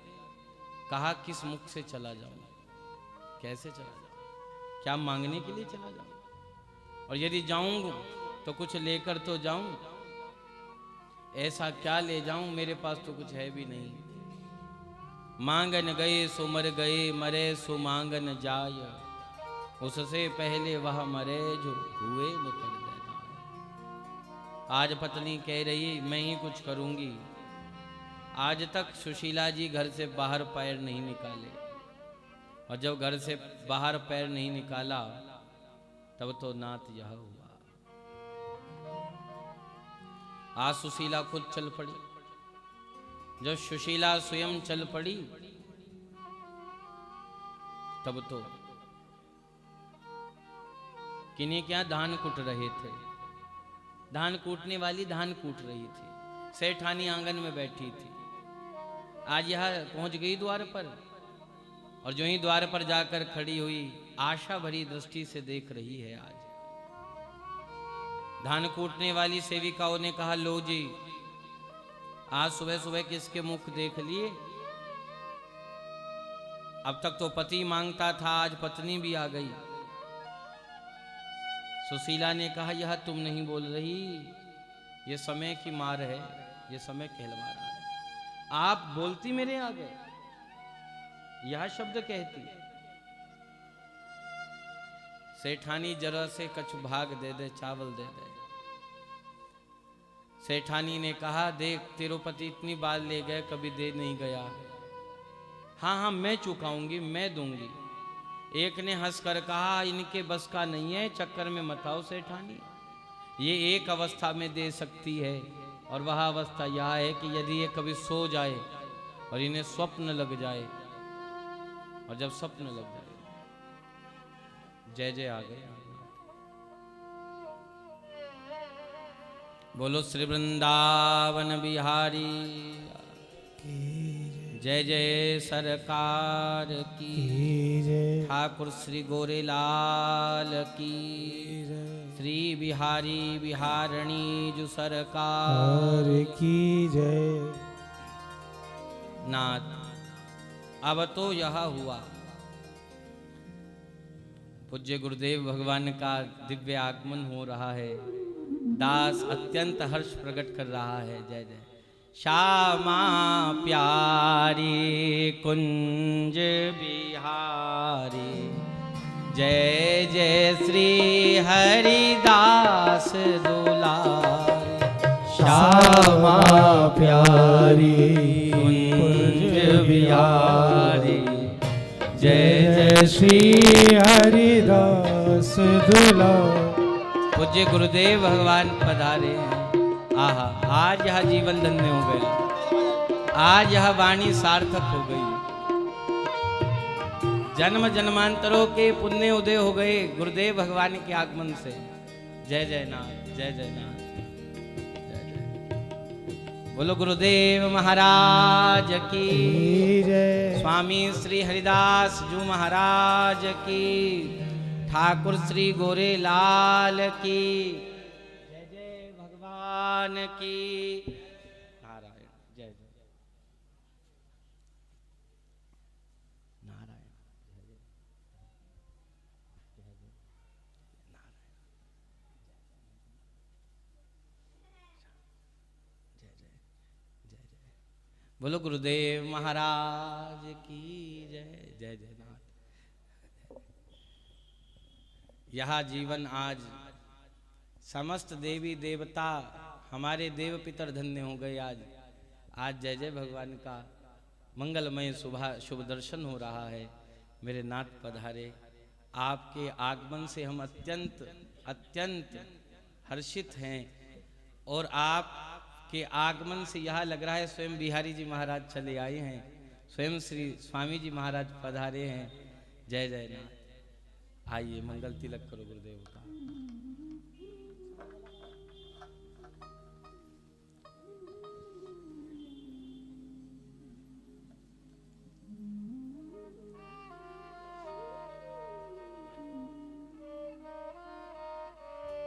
Speaker 1: कहा किस मुख से चला जाऊं, कैसे चला जाऊं, क्या मांगने के लिए चला जाऊं? और यदि जाऊंगा तो कुछ लेकर तो जाऊं, ऐसा क्या ले जाऊं, मेरे पास तो कुछ है भी नहीं। मांगन गए सो मर गए, मरे सो मांगन जाय, उससे पहले वह मरे जो हुए न कर देना। आज पत्नी कह रही मैं ही कुछ करूंगी। आज तक सुशीला जी घर से बाहर पैर नहीं निकाले, और जब घर से बाहर पैर नहीं निकाला तब तो नाथ यह हुआ। आज सुशीला खुद चल पड़ी। जब सुशीला स्वयं चल पड़ी तब तो किन्हीं क्या धान कूट रहे थे। धान कूटने वाली धान कूट रही थी, सेठानी आंगन में बैठी थी। आज यह पहुंच गई द्वार पर, और जो ही द्वार पर जाकर खड़ी हुई आशा भरी दृष्टि से देख रही है। आज धान कूटने वाली सेविकाओं ने कहा लो जी आज सुबह सुबह किसके मुख देख लिए? अब तक तो पति मांगता था, आज पत्नी भी आ गई। सुशीला ने कहा, यह तुम नहीं बोल रही, ये समय की मार है, ये समय कहलवा रहा है। आप बोलती मेरे आगे, यह शब्द कहती। सेठानी जरा से कछु भाग दे दे, चावल दे दे। सेठानी ने कहा, देख तिरुपति इतनी बार ले गए, कभी दे नहीं गया। हाँ हाँ मैं चुकाऊंगी, मैं दूंगी। एक ने हंसकर कहा, इनके बस का नहीं है, चक्कर में मत आओ सेठानी, ये एक अवस्था में दे सकती है, और वह अवस्था यह है कि यदि ये कभी सो जाए और इन्हें स्वप्न लग जाए, और जब स्वप्न लग जाए, जय जय आ गए। बोलो श्री वृंदावन बिहारी, जय जय सरकार की, ठाकुर श्री गोरेलाल की, श्री बिहारी बिहारणी जो सरकार
Speaker 2: की जय।
Speaker 1: नाथ, अब तो यह हुआ, पूज्य गुरुदेव भगवान का दिव्य आगमन हो रहा है। दास अत्यंत हर्ष प्रकट कर रहा है। जय जय। श्यामा प्यारी कुंज बिहारी, जय जय श्री हरिदास दुलारी।
Speaker 2: श्यामा प्यारी
Speaker 1: कुंज बिहारी, जय
Speaker 2: जय श्री हरिदास दुलारी।
Speaker 1: पूज्य गुरुदेव भगवान पधारे हैं। आहा, आज यह जीवन धन्य हो गया, आज यह वाणी सार्थक हो गई। जन्म जन्मांतरों के पुण्य उदय हो गए गुरुदेव भगवान के आगमन से। जय जय नाथ, जय जय नाथ, जय जय। बोलो गुरुदेव महाराज की
Speaker 2: जय।
Speaker 1: स्वामी श्री हरिदास जी महाराज की, ठाकुर श्री गोरेलाल की, जय जय भगवान की। नारायण, जय जय नारायण, जय जय नारायण, जय जय जय जय। बोलो गुरुदेव महाराज की जय। जय जय नाथ। यह जीवन आज समस्त देवी देवता हमारे देव पितर धन्य हो गए। आज जय जय भगवान का मंगलमय शुभ दर्शन हो रहा है। मेरे नाथ पधारे, आपके आगमन से हम अत्यंत अत्यंत हर्षित हैं। और आपके आगमन से यह लग रहा है स्वयं बिहारी जी महाराज चले आए हैं, स्वयं श्री स्वामी जी महाराज पधारे हैं। जय जय नाथ। आइए मंगल तिलक करो गुरुदेव का।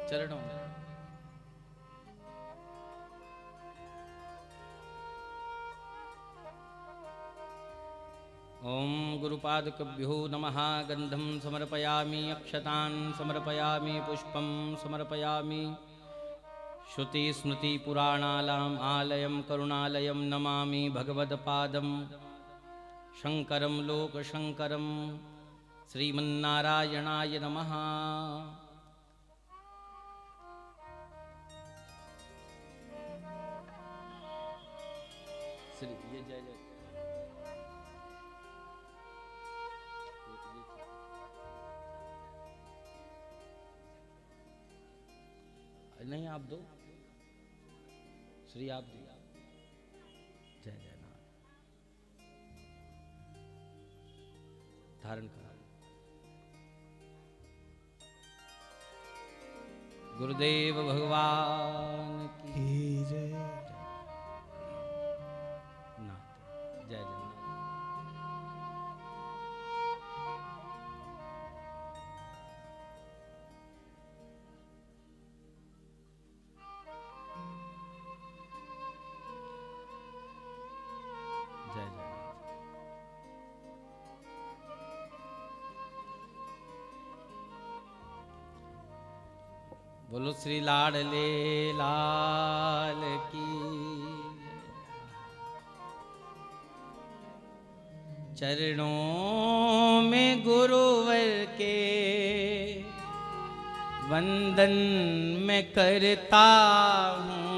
Speaker 1: चरणों में ओम गुरुपादकभ्यो नमः। गंधम समर्पयामि, अक्षतान् समर्पयामि, पुष्पं समर्पयामि। श्रुति स्मृति पुराणानाम् आलयं करुणालयं नमामि भगवत्पादं शंकरं लोकशंकरं। श्रीमन्नारायणाय नमः। श्री ये जय जय नहीं, आप दो श्री, आप दिया। जय जय नाथ। धारण करा। गुरुदेव भगवान की
Speaker 2: जय।
Speaker 1: नाथ। जय जय नाथ। बोलो श्री लाडले लाल की। चरणों में गुरुवर के वंदन मैं करता हूँ।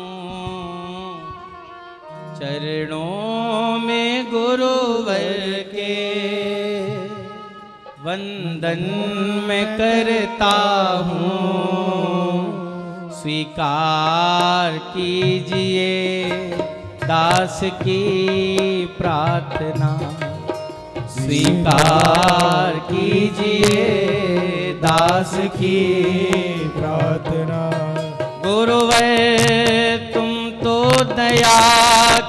Speaker 1: चरणों में गुरुवर के वंदन मैं करता हूँ। स्वीकार कीजिए दास की प्रार्थना। स्वीकार कीजिए दास की
Speaker 2: प्रार्थना।
Speaker 1: गुरुवर तुम तो दया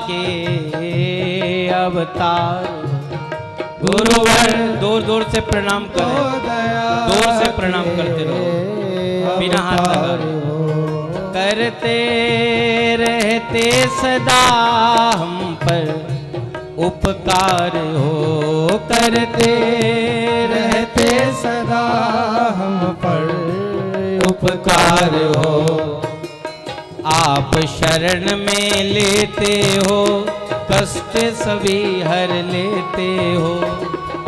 Speaker 1: के अवतार। गुरुवर दूर दूर से प्रणाम करें, दूर से प्रणाम करते रहो बिना हाथ लगाए। करते रहते सदा हम पर उपकार हो। करते
Speaker 2: रहते सदा हम पर
Speaker 1: उपकार हो। आप शरण में लेते हो कष्ट सभी हर लेते हो।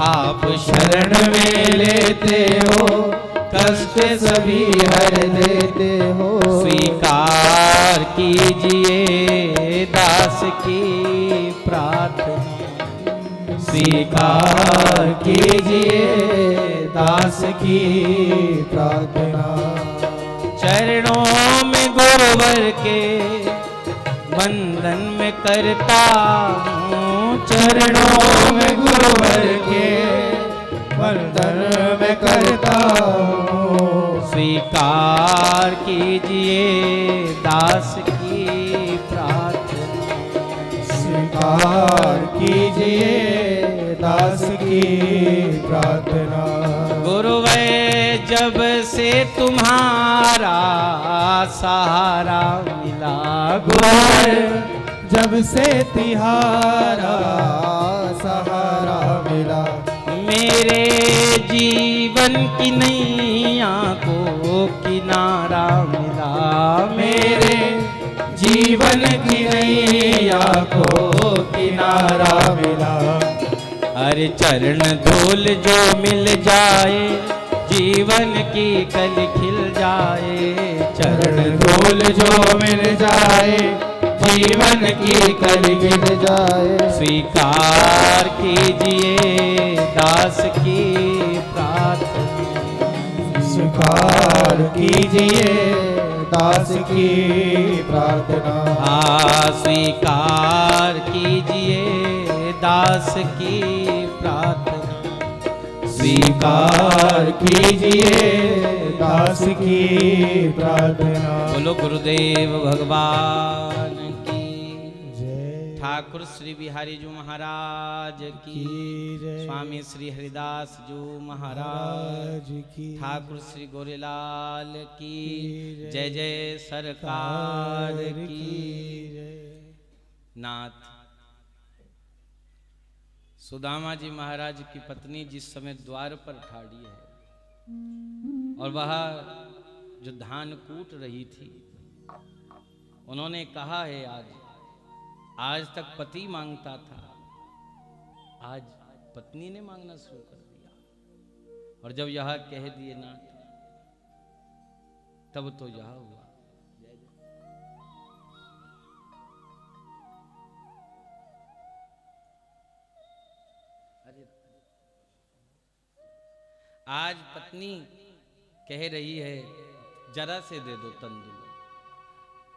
Speaker 1: आप शरण में लेते हो कष्ट सभी हर लेते हो। स्वीकार कीजिए दास की प्रार्थना। स्वीकार कीजिए दास की
Speaker 2: प्रार्थना।
Speaker 1: चरणों में गुरुवर के वंदन में करता हूँ।
Speaker 2: चरणों में गुरुवर के वंदन में करता हूँ।
Speaker 1: स्वीकार कीजिए दास की प्रार्थना।
Speaker 2: स्वीकार कीजिए दास की प्रार्थना।
Speaker 1: गुरुवे जब से तुम्हारा सहारा मिला।
Speaker 2: गुरुवर जब से तिहारा सहारा मिला।
Speaker 1: मेरे जीवन की नैया को किनारा मिला। मेरे
Speaker 2: जीवन की नैया को किनारा मिला।
Speaker 1: हर चरण धूल जो मिल जाए जीवन की कल खिल जाए।
Speaker 2: चरण धूल जो मिल जाए जीवन की कल खिल जाए।
Speaker 1: स्वीकार कीजिए दास की प्रार्थना।
Speaker 2: स्वीकार कीजिए दास की प्रार्थना।
Speaker 1: स्वीकार कीजिए दास की प्रार्थना।
Speaker 2: स्वीकार कीजिए दास की प्रार्थना।
Speaker 1: बोलो गुरुदेव भगवान की
Speaker 2: जय।
Speaker 1: ठाकुर श्री बिहारी जी महाराज की
Speaker 2: जय।
Speaker 1: स्वामी श्री हरिदास जी महाराज
Speaker 2: की
Speaker 1: ठाकुर श्री गोरेलाल की जय जय सरकार की। नाथ सुदामा जी महाराज की पत्नी जिस समय द्वार पर ठाड़ी है और वह जो धान कूट रही थी, उन्होंने कहा है आज तक पति मांगता था, आज पत्नी ने मांगना शुरू कर दिया। और जब यह कह दिए नाथ तब तो यह हुआ। आज पत्नी कह रही है जरा से दे दो तंदूर।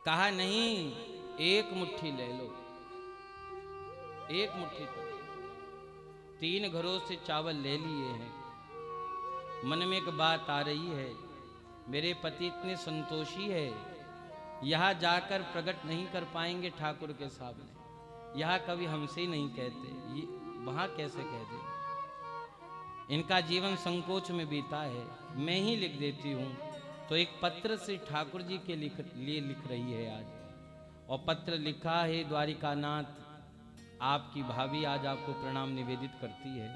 Speaker 1: कहा नहीं, एक मुट्ठी ले लो, एक मुट्ठी तो 3 घरों से चावल ले लिए हैं। मन में एक बात आ रही है, मेरे पति इतने संतोषी है, यहाँ जाकर प्रकट नहीं कर पाएंगे ठाकुर के सामने। यहाँ कभी हमसे ही नहीं कहते, ये वहाँ कैसे कह दे। इनका जीवन संकोच में बीता है, मैं ही लिख देती हूँ। तो एक पत्र से ठाकुर जी के लिए लिख रही है आज। और पत्र लिखा है, द्वारिकानाथ आपकी भाभी आज आपको प्रणाम निवेदित करती है।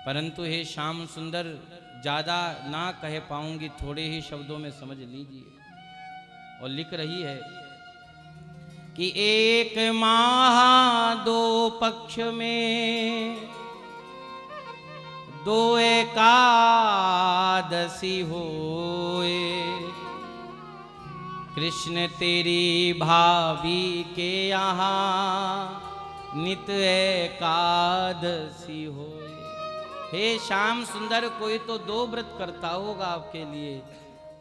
Speaker 1: परंतु हे श्याम सुंदर, ज़्यादा ना कह पाऊंगी, थोड़े ही शब्दों में समझ लीजिए। और लिख रही है कि एक माह दो पक्ष में दो एकादशी होए, कृष्ण तेरी भाभी के यहाँ नित एकादशी होए। हे श्याम सुंदर, कोई तो 2 व्रत करता होगा आपके लिए,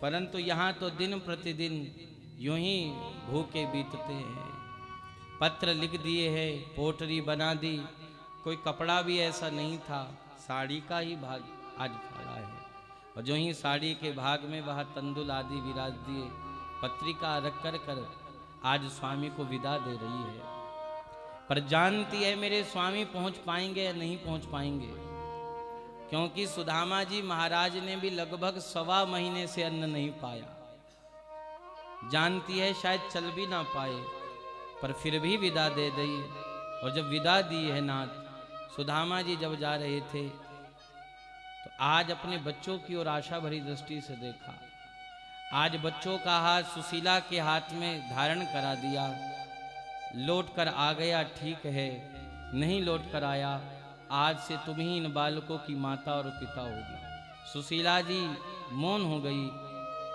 Speaker 1: परंतु यहाँ तो दिन प्रतिदिन यूं ही भूखे बीतते हैं। पत्र लिख दिए हैं, पोटरी बना दी, कोई कपड़ा भी ऐसा नहीं था, साड़ी का ही भाग आज पड़ा है। और जो ही साड़ी के भाग में वह तंदुल आदि विराज दिए, पत्रिका रख कर आज स्वामी को विदा दे रही है। पर जानती है मेरे स्वामी पहुंच पाएंगे या नहीं पहुंच पाएंगे, क्योंकि सुदामा जी महाराज ने भी लगभग 1.25 महीने से अन्न नहीं पाया। जानती है शायद चल भी ना पाए, पर फिर भी विदा दे दी। और जब विदा दी है नाथ, सुदामा जी जब जा रहे थे तो आज अपने बच्चों की ओर आशा भरी दृष्टि से देखा। आज बच्चों का हाथ सुशीला के हाथ में धारण करा दिया। लौट कर आ गया ठीक है, नहीं लौट कर आया, आज से तुम ही इन बालकों की माता और पिता होगी। सुशीला जी मौन हो गई।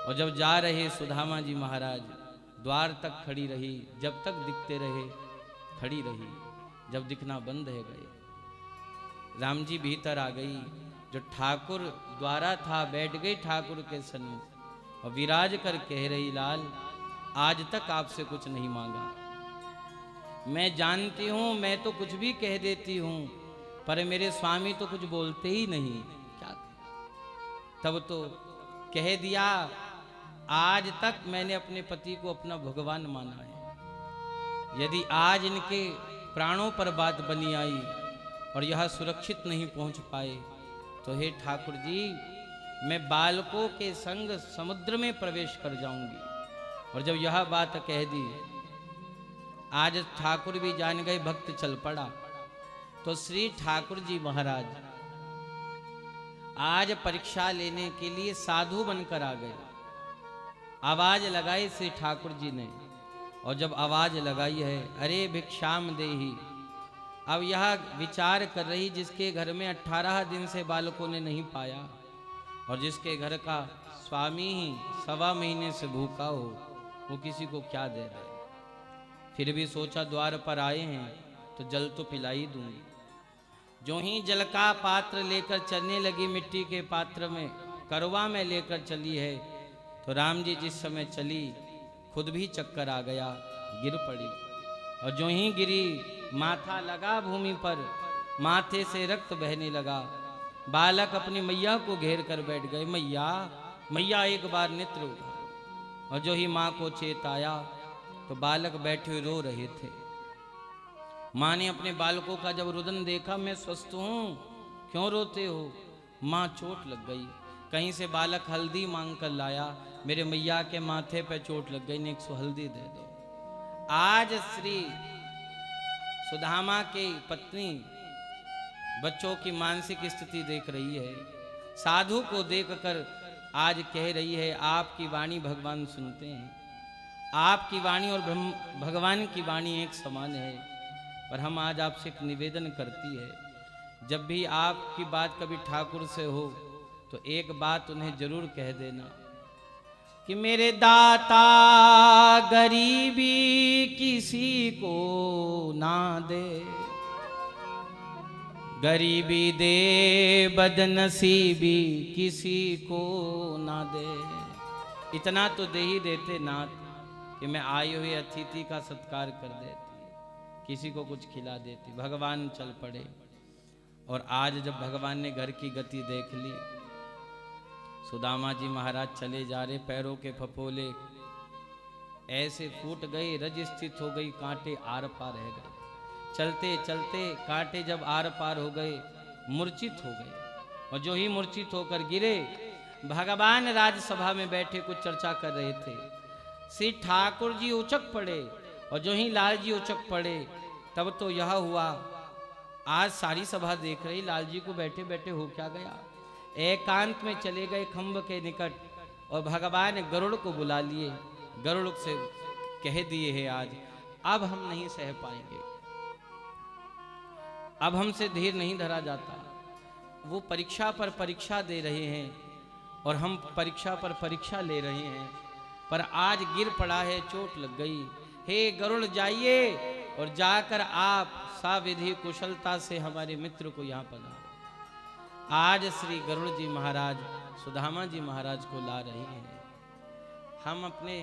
Speaker 1: और जब जा रहे सुदामा जी महाराज, द्वार तक खड़ी रही, जब तक दिखते रहे खड़ी रही, जब दिखना बंद है गए। राम जी भीतर आ गई। जो ठाकुर द्वारा था बैठ गई ठाकुर के सन्मुख और विराज कर कह रही, लाल आज तक आपसे कुछ नहीं मांगा। मैं जानती हूं मैं तो कुछ भी कह देती हूं, पर मेरे स्वामी तो कुछ बोलते ही नहीं। क्या तब तो कह दिया, आज तक मैंने अपने पति को अपना भगवान माना है। यदि आज इनके प्राणों पर बात बनी आई और यह सुरक्षित नहीं पहुंच पाए, तो हे ठाकुर जी, मैं बालकों के संग समुद्र में प्रवेश कर जाऊंगी। और जब यह बात कह दी, आज ठाकुर भी जान गए, भक्त चल पड़ा। तो श्री ठाकुर जी महाराज आज परीक्षा लेने के लिए साधु बनकर आ गए। आवाज लगाई श्री ठाकुर जी ने, और जब आवाज लगाई है, अरे भिक्षाम देहि। अब यह विचार कर रही, जिसके घर में 18 दिन से बालकों ने नहीं पाया और जिसके घर का स्वामी ही 1.25 महीने से भूखा हो, वो किसी को क्या दे रहा है। फिर भी सोचा द्वार पर आए हैं तो जल तो पिला ही दूंगी। जो ही जल का पात्र लेकर चलने लगी, मिट्टी के पात्र में करवा में लेकर चली है, तो राम जी जिस समय चली, खुद भी चक्कर आ गया, गिर पड़ी। और जो ही गिरी, माथा लगा भूमि पर, माथे से रक्त बहने लगा। बालक अपनी मैया को घेर कर बैठ गए, मैया मैया एक बार नेत्र उठा। और जो ही माँ को चेत आया तो बालक बैठे रो रहे थे। माँ ने अपने बालकों का जब रुदन देखा, मैं स्वस्थ हूँ, क्यों रोते हो? माँ चोट लग गई। कहीं से बालक हल्दी मांग कर लाया, मेरे मैया के माथे पे चोट लग गई, ने 100 हल्दी दे दो। आज श्री सुदामा की पत्नी बच्चों की मानसिक स्थिति देख रही है, साधु को देखकर आज कह रही है, आपकी वाणी भगवान सुनते हैं। आपकी वाणी और भगवान की वाणी एक समान है। पर हम आज आपसे एक निवेदन करती है, जब भी आपकी बात कभी ठाकुर से हो तो एक बात उन्हें जरूर कह देना कि मेरे दाता गरीबी किसी को ना दे, गरीबी दे बदनसीबी किसी को ना दे। इतना तो दे ही देते नाथ कि मैं आए हुए अतिथि का सत्कार कर देती, किसी को कुछ खिला देती। भगवान चल पड़े। और आज जब भगवान ने घर की गति देख ली, सुदामा जी महाराज चले जा रहे, पैरों के फपोले ऐसे फूट गए, रज स्थित हो गई, कांटे आर पार रह गए। चलते चलते कांटे जब आर पार हो गए, मूर्छित हो गए। और जो ही मूर्छित होकर गिरे, भगवान राजसभा में बैठे कुछ चर्चा कर रहे थे। श्री ठाकुर जी उचक पड़े, और जो ही लाल जी उचक पड़े, तब तो यह हुआ आज सारी सभा देख रही, लाल जी को बैठे बैठे हो क्या गया। एकांत में चले गए खंभ के निकट और भगवान गरुड़ को बुला लिए। गरुड़ से कह दिए है आज अब हम नहीं सह पाएंगे, अब हमसे धीर नहीं धरा जाता। वो परीक्षा पर परीक्षा दे रहे हैं और हम परीक्षा पर परीक्षा ले रहे हैं, पर आज गिर पड़ा है, चोट लग गई। हे गरुड़ जाइए और जाकर आप साविधि कुशलता से हमारे मित्र को यहाँ पधारो। आज श्री गरुड़ जी महाराज सुदामा जी महाराज को ला रहे हैं। हम अपने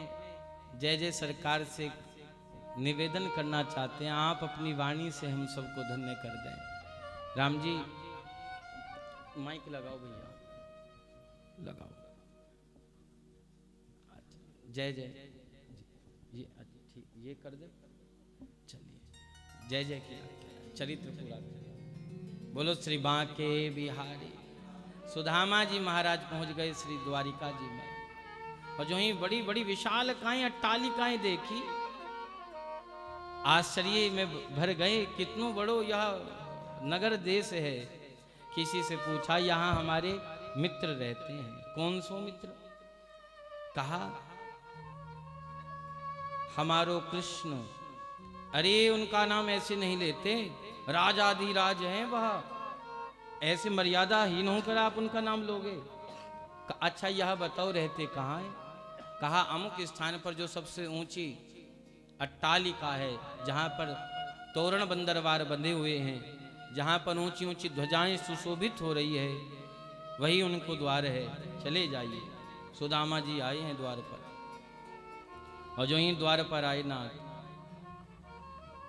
Speaker 1: जय जय सरकार से निवेदन करना चाहते हैं, आप अपनी वाणी से हम सबको धन्य कर दें। राम जी माइक लगाओ भैया, लगाओ। जय जय ये ठीक, ये कर दे। चलिए जय जय की चरित्र पूरा कर। बोलो श्री बांके बिहारी। सुदामा जी महाराज पहुंच गए श्री द्वारिका जी में और जो ही बड़ी बड़ी विशालकाएं अट्टालिकाएं देखी, आश्चर्य में भर गए। कितनो बड़ो यह नगर देश है। किसी से पूछा यहाँ हमारे मित्र रहते हैं। कौन सो मित्र? कहा हमारो कृष्ण। अरे उनका नाम ऐसे नहीं लेते, राजाधिराज हैं वह, ऐसे मर्यादाहीन होकर आप उनका नाम लोगे? अच्छा यह बताओ रहते कहाँ है? कहा अमुक स्थान पर जो सबसे ऊंची अट्टालिका है, जहां पर तोरण बंदरवार बंधे हुए हैं, जहां पर ऊंची ऊंची ध्वजाएं सुशोभित हो रही है, वही उनको द्वार है, चले जाइए। सुदामा जी आए हैं द्वार पर और जो ही द्वार पर आए ना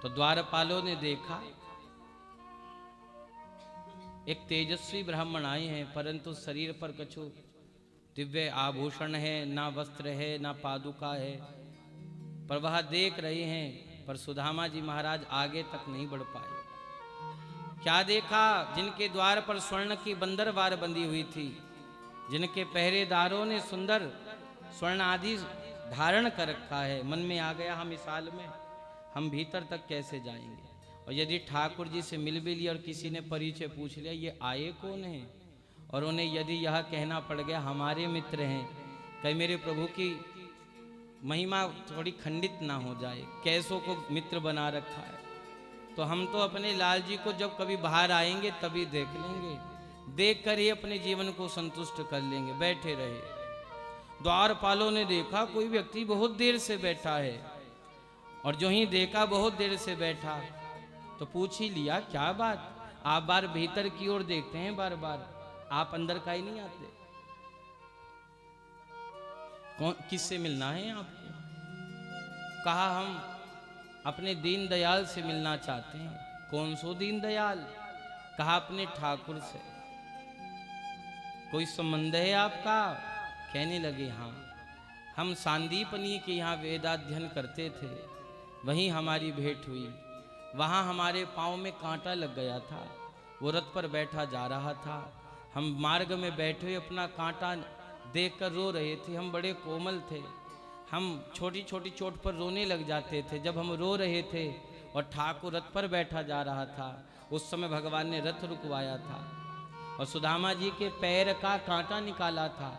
Speaker 1: तो द्वारपालों ने देखा एक तेजस्वी ब्राह्मण आए हैं, परंतु शरीर पर कछु दिव्य आभूषण है, ना वस्त्र है, ना पादुका है, पर वह देख रहे हैं। पर सुदामा जी महाराज आगे तक नहीं बढ़ पाए। क्या देखा? जिनके द्वार पर स्वर्ण की बंदरवार बंधी हुई थी, जिनके पहरेदारों ने सुंदर स्वर्ण आदि धारण कर रखा है। मन में आ गया हम इस हाल में हम भीतर तक कैसे जाएंगे? और यदि ठाकुर जी से मिल भी लिया और किसी ने परिचय पूछ लिया ये आए कौन है, और उन्हें यदि यह कहना पड़ गया हमारे मित्र हैं, कहीं मेरे प्रभु की महिमा थोड़ी खंडित ना हो जाए, कैसों को मित्र बना रखा है, तो हम तो अपने लाल जी को जब कभी बाहर आएंगे तभी देख लेंगे, देख कर ही अपने जीवन को संतुष्ट कर लेंगे। बैठे रहे। द्वारपालों ने देखा कोई व्यक्ति बहुत देर से बैठा है, और जो ही देखा बहुत देर से बैठा तो पूछ ही लिया क्या बात? आप बार भीतर की ओर देखते हैं बार बार, आप अंदर का ही नहीं आते? कौन किससे मिलना है आपको? कहा हम अपने दीन दयाल से मिलना चाहते हैं। कौन सो दीन दयाल? कहा अपने ठाकुर से। कोई संबंध है आपका? कहने लगे हाँ, हम सांदीपनी के यहाँ वेदाध्ययन करते थे, वहीं हमारी भेंट हुई। वहाँ हमारे पाँव में कांटा लग गया था, वो रथ पर बैठा जा रहा था, हम मार्ग में बैठे हुए अपना कांटा देखकर रो रहे थे। हम बड़े कोमल थे, हम छोटी छोटी चोट पर रोने लग जाते थे। जब हम रो रहे थे और ठाकुर रथ पर बैठा जा रहा था, उस समय भगवान ने रथ रुकवाया था और सुदामा जी के पैर का कांटा निकाला था।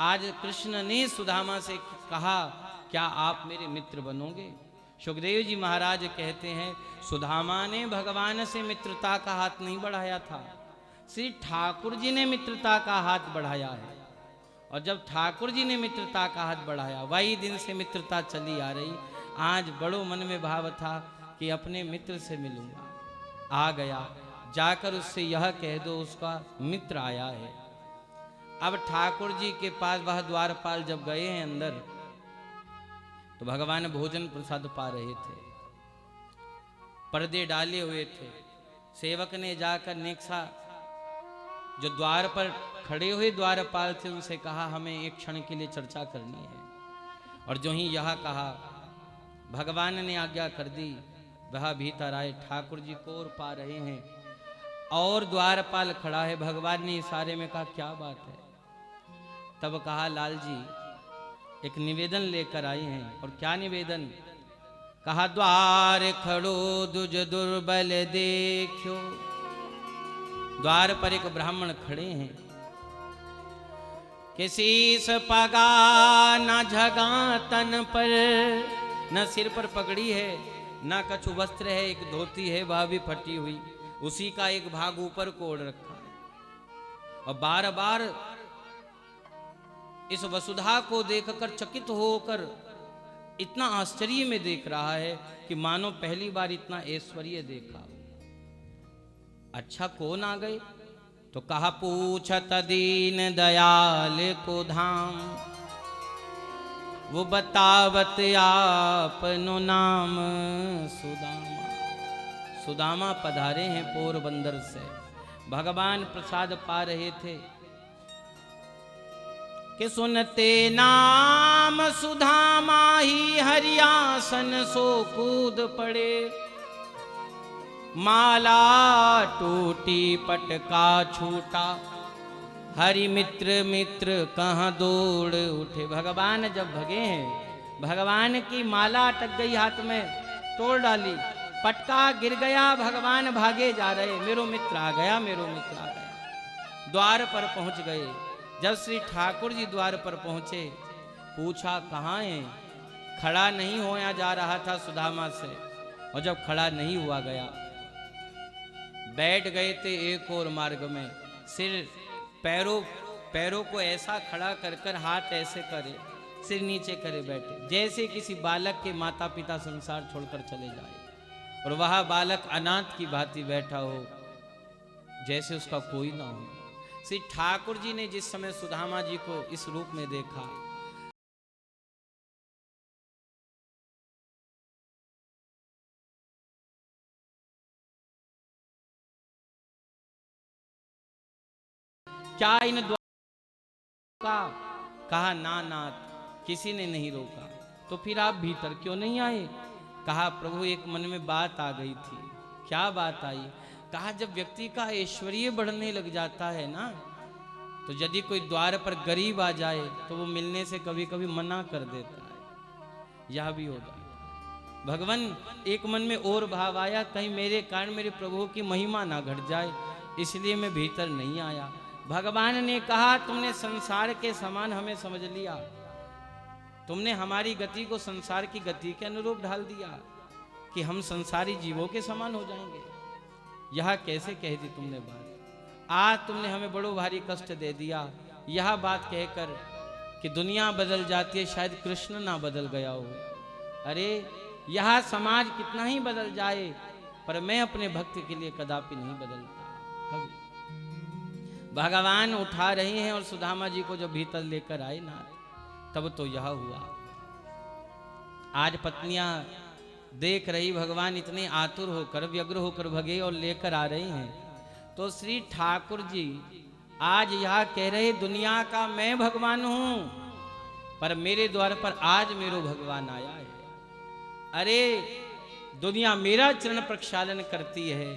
Speaker 1: आज कृष्ण ने सुदामा से कहा क्या आप मेरे मित्र बनोगे? सुखदेव जी महाराज कहते हैं सुदामा ने भगवान से मित्रता का हाथ नहीं बढ़ाया था, श्री ठाकुर जी ने मित्रता का हाथ बढ़ाया है। और जब ठाकुर जी ने मित्रता का हाथ बढ़ाया, वही दिन से मित्रता चली आ रही। आज बड़ो मन में भाव था कि अपने मित्र से मिलूंगा, आ गया। जाकर उससे यह कह दो उसका मित्र आया है। अब ठाकुर जी के पास वह द्वारपाल जब गए हैं अंदर, तो भगवान भोजन प्रसाद पा रहे थे, पर्दे डाले हुए थे। सेवक ने जाकर नेक्सा जो द्वार पर खड़े हुए द्वारपाल थे उनसे कहा हमें एक क्षण के लिए चर्चा करनी है। और जो ही यह कहा भगवान ने आज्ञा कर दी, वह भीतर आए। ठाकुर जी को और पा रहे हैं और द्वारपाल खड़ा है। भगवान ने इशारे में कहा क्या बात है? तब कहा लाल जी एक निवेदन लेकर आए हैं। और क्या निवेदन? कहा द्वार खड़ो दुज दुर्बल देखो। द्वार पर एक ब्राह्मण खड़े हैं, किसी पगा न झगा तन पर, न सिर पर पगड़ी है न कछु वस्त्र है, एक धोती है वह भी फटी हुई, उसी का एक भाग ऊपर कोड़ रखा है। और बार बार इस वसुधा को देखकर चकित होकर इतना आश्चर्य में देख रहा है कि मानो पहली बार इतना ऐश्वर्य देखा। अच्छा कौन आ गए? तो कहा पूछत दीन दयाल को धाम, वो बतावत आपनो नाम सुदामा। सुदामा पधारे हैं पोरबंदर से, भगवान प्रसाद पा रहे थे कि सुनते नाम सुदामा ही हरियासन सो कूद पड़े। माला टूटी पटका छूटा, हरि मित्र मित्र कहाँ दौड़ उठे। भगवान जब भगे हैं, भगवान की माला अटक गई हाथ में, तोड़ डाली, पटका गिर गया, भगवान भागे जा रहे, मेरो मित्र आ गया, मेरो मित्र आ गया। द्वार पर पहुंच गए। जब श्री ठाकुर जी द्वार पर पहुंचे, पूछा कहाँ है? खड़ा नहीं होया जा रहा था सुदामा से, और जब खड़ा नहीं हुआ गया, बैठ गए थे एक और मार्ग में, सिर पैरों को ऐसा खड़ा कर कर हाथ ऐसे करे, सिर नीचे करे बैठे, जैसे किसी बालक के माता पिता संसार छोड़कर चले जाए, और वह बालक अनाथ की भांति बैठा हो, जैसे उसका कोई ना हो। श्री ठाकुर जी ने जिस समय सुदामा जी को इस रूप में देखा, क्या इन का? कहा ना नाथ, किसी ने नहीं रोका। तो फिर आप भीतर क्यों नहीं आए? कहा प्रभु एक मन में बात आ गई थी। क्या बात आई? कहा जब व्यक्ति का ऐश्वर्य बढ़ने लग जाता है ना, तो यदि कोई द्वार पर गरीब आ जाए तो वो मिलने से कभी कभी मना कर देता है। यह भी होगा। भगवान एक मन में और भाव आया, कहीं मेरे कारण मेरे प्रभु की महिमा ना घट जाए, इसलिए मैं भीतर नहीं आया। भगवान ने कहा तुमने संसार के समान हमें समझ लिया, तुमने हमारी गति को संसार की गति के अनुरूप ढाल दिया कि हम संसारी जीवों के समान हो जाएंगे। यह कैसे कह दी तुमने बात? आज तुमने हमें बड़ो भारी कष्ट दे दिया। यह बात कहकर कि दुनिया बदल जाती है, शायद कृष्ण ना बदल गया हो। अरे यह समाज कितना ही बदल जाए, पर मैं अपने भक्त के लिए कदापि नहीं बदलता, कभी। भगवान उठा रहे हैं और सुदामा जी को जब भीतर लेकर आए ना, तब तो यह हुआ। आज पत्नियां देख रही, भगवान इतने आतुर होकर व्यग्र होकर भगे और लेकर आ रहे हैं, तो श्री ठाकुर जी आज यह कह रहे दुनिया का मैं भगवान हूं, पर मेरे द्वार पर आज मेरो भगवान आया है। अरे दुनिया मेरा चरण प्रक्षालन करती है।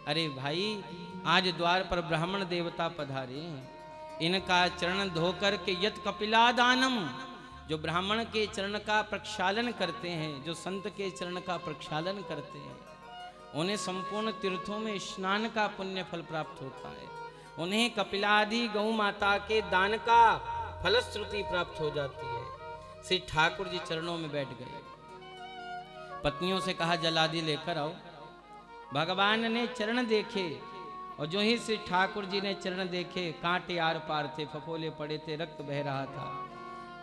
Speaker 1: अरे भाई आज द्वार पर ब्राह्मण देवता पधारे हैं, इनका चरण धोकर के यत कपिलादानम, जो ब्राह्मण के चरण का प्रक्षालन करते हैं, जो संत के चरण का प्रक्षालन करते हैं, उन्हें संपूर्ण तीर्थों में स्नान का पुण्य फल प्राप्त होता है। उन्हें कपिलादि गौ माता के दान का फलश्रुति प्राप्त हो जाती है। श्री ठाकुर जी चरणों में बैठ गए, पत्नियों से कहा जल आदि लेकर आओ। भगवान ने चरण देखे, और जो ही श्री ठाकुर जी ने चरण देखे, कांटे आर पार थे, फफोले पड़े थे, रक्त बह रहा था।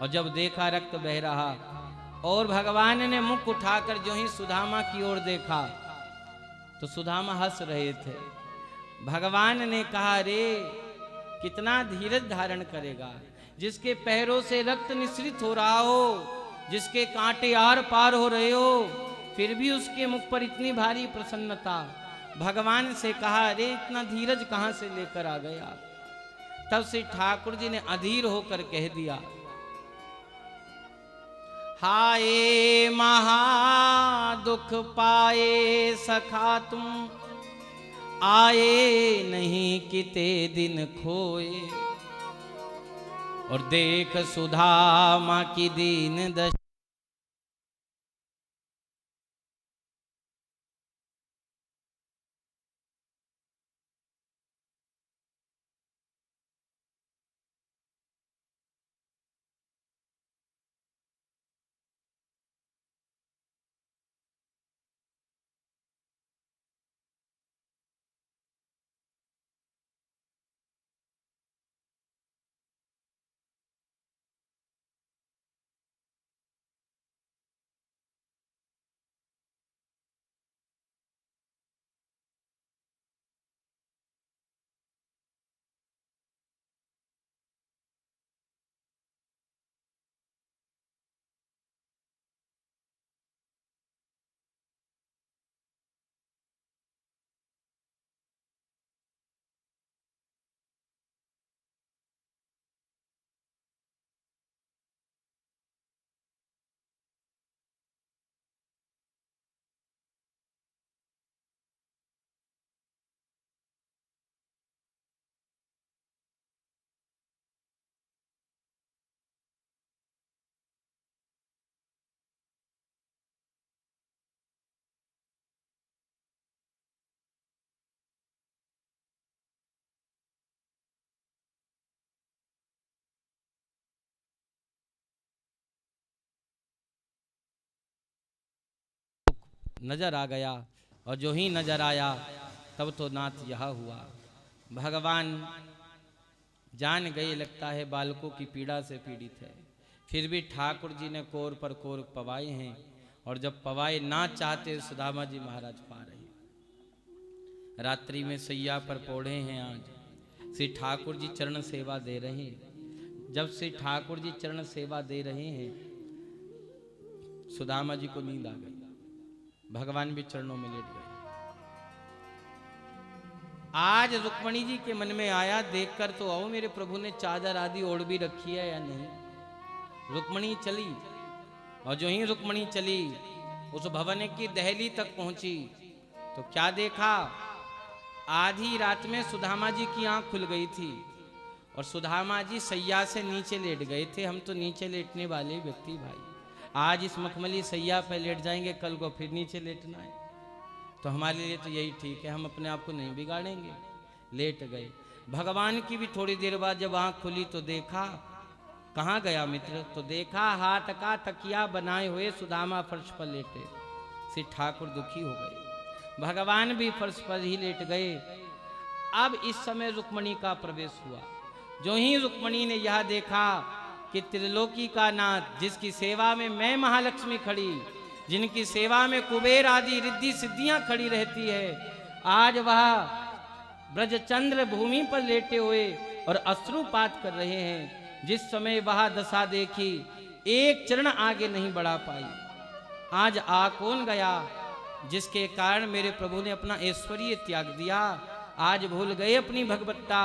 Speaker 1: और जब देखा रक्त बह रहा, और भगवान ने मुख उठाकर जो ही सुदामा की ओर देखा, तो सुदामा हंस रहे थे। भगवान ने कहा रे कितना धीरज धारण करेगा, जिसके पैरों से रक्त निश्रित हो रहा हो, जिसके कांटे आर पार हो रहे हो, फिर भी उसके मुख पर इतनी भारी प्रसन्नता। भगवान से कहा अरे इतना धीरज कहां से लेकर आ गया? तब से ठाकुर जी ने अधीर होकर कह दिया, हाय महा दुख पाए सखा तुम, आए नहीं किते दिन खोए, और देख सुधा माँ की दीन दशा। नजर आ गया, और जो ही नजर आया तब तो नाथ यह हुआ। भगवान जान गए लगता है बालकों की पीड़ा से पीड़ित है, फिर भी ठाकुर जी ने कोर पर कोर पवाए हैं, और जब पवाए ना चाहते सुदामा जी महाराज पा रहे हैं। रात्रि में सैया पर पौड़े हैं, आज श्री ठाकुर जी चरण सेवा दे रहे हैं। जब श्री ठाकुर जी चरण सेवा दे रहे हैं, सुदामा जी को नींद आ गई, भगवान भी चरणों में लेट गए। आज रुक्मणी जी के मन में आया, देखकर तो आओ मेरे प्रभु ने चादर आदि ओढ़ भी रखी है या नहीं। रुक्मणी चली, और जो ही रुक्मणी चली उस भवन की दहली तक पहुंची तो क्या देखा, आधी रात में सुदामा जी की आंख खुल गई थी और सुदामा जी सैया से नीचे लेट गए थे। हम तो नीचे लेटने वाले व्यक्ति भाई, आज इस मखमली सैया पर लेट जाएंगे, कल को फिर नीचे लेटना है, तो हमारे लिए तो यही ठीक है, हम अपने आप को नहीं बिगाड़ेंगे। लेट गए। भगवान की भी थोड़ी देर बाद जब आंख खुली तो देखा, कहाँ गया मित्र, तो देखा हाथ का तकिया बनाए हुए सुदामा फर्श पर लेटे। श्री ठाकुर दुखी हो गए, भगवान भी फर्श पर ही लेट गए। अब इस समय रुक्मणी का प्रवेश हुआ। जो ही रुक्मणी ने यह देखा कि त्रिलोकी का नाथ, जिसकी सेवा में मैं महालक्ष्मी खड़ी, जिनकी सेवा में कुबेर आदि रिद्धि सिद्धियां खड़ी रहती है, आज वह ब्रजचंद्र भूमि पर लेटे हुए और अश्रुपात कर रहे हैं। जिस समय वह दशा देखी, एक चरण आगे नहीं बढ़ा पाई। आज आ कौन गया जिसके कारण मेरे प्रभु ने अपना ऐश्वर्य त्याग दिया, आज भूल गए अपनी भगवत्ता,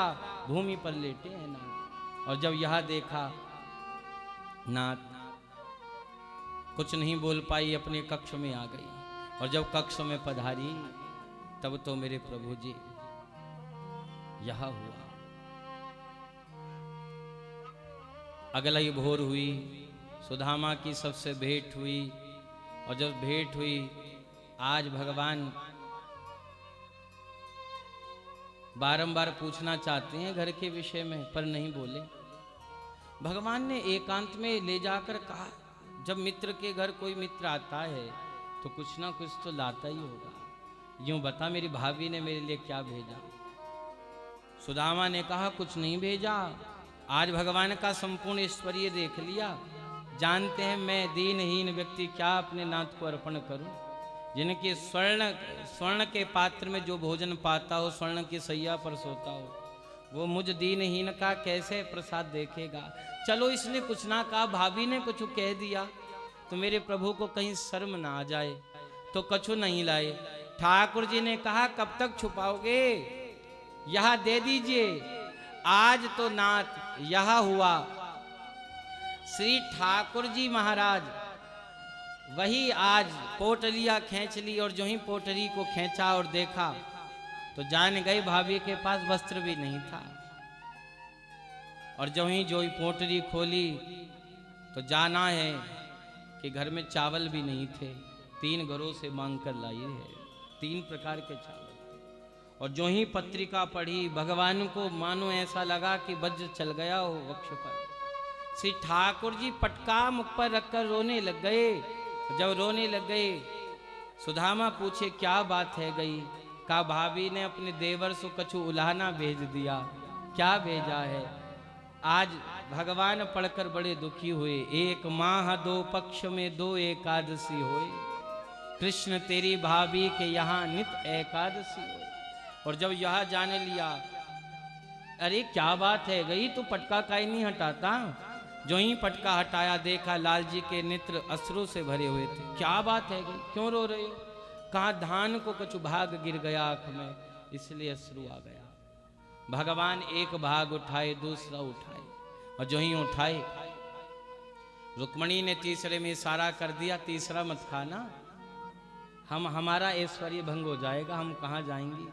Speaker 1: भूमि पर लेटे हैं नाथ। और जब यह देखा, नाथ कुछ नहीं बोल पाई, अपने कक्ष में आ गई, और जब कक्ष में पधारी तब तो मेरे प्रभु जी यह हुआ। अगला ही भोर हुई, सुदामा की सबसे भेंट हुई, और जब भेंट हुई, आज भगवान बारंबार पूछना चाहते हैं घर के विषय में, पर नहीं बोले। भगवान ने एकांत में ले जाकर कहा, जब मित्र के घर कोई मित्र आता है तो कुछ ना कुछ तो लाता ही होगा, यूं बता मेरी भाभी ने मेरे लिए क्या भेजा। सुदामा ने कहा, कुछ नहीं भेजा, आज भगवान का संपूर्ण ऐश्वर्य देख लिया, जानते हैं मैं दीनहीन व्यक्ति क्या अपने नाथ को अर्पण करूं। जिनके स्वर्ण के पात्र में जो भोजन पाता हो, स्वर्ण की सैया पर सोता हो, वो मुझ दीनहीन का कैसे प्रसाद देखेगा। चलो इसने कुछ ना कहा, भाभी ने कुछ कह दिया तो मेरे प्रभु को कहीं शर्म ना आ जाए, तो कछु नहीं लाए। ठाकुर जी ने कहा, कब तक छुपाओगे, यह दे दीजिए। आज तो नाथ यह हुआ। श्री ठाकुर जी महाराज वही आज पोटलियां खींच ली, और जो ही पोटली को खींचा और देखा तो जान गए भाभी के पास वस्त्र भी नहीं था। और जो ही पोटली खोली तो जाना है कि घर में चावल भी नहीं थे, 3 घरों से मांग कर लाई है, 3 प्रकार के चावल। और जो ही पत्रिका पढ़ी, भगवान को मानो ऐसा लगा कि वज्र चल गया हो वक्ष पर। श्री ठाकुर जी पटका मुख पर रखकर रोने लग गए। जब रोने लग गए, सुदामा पूछे क्या बात है गई। का भाभी ने अपने देवर से कछु उलाहना भेज दिया। क्या भेजा है? आज भगवान पढ़कर बड़े दुखी हुए। 1 माह 2 पक्ष में 2 एकादशी होए, कृष्ण तेरी भाभी के यहाँ नित एकादशी होए। और जब यह जाने लिया, अरे क्या बात है गई, तू पटका काहे नहीं हटाता। जो ही पटका हटाया, देखा लाल जी के नेत्र अश्रु से भरे हुए थे। क्या बात है गई, क्यों रो रहे हो? कहा धान को कुछ भाग गिर गया आंख में, इसलिए अश्रु आ गया। भगवान एक भाग उठाए, दूसरा उठाए, और जो ही उठाए, रुक्मणी ने तीसरे में इशारा कर दिया, तीसरा मत खाना, हमारा ऐश्वर्य भंग हो जाएगा, हम कहाँ जाएंगे।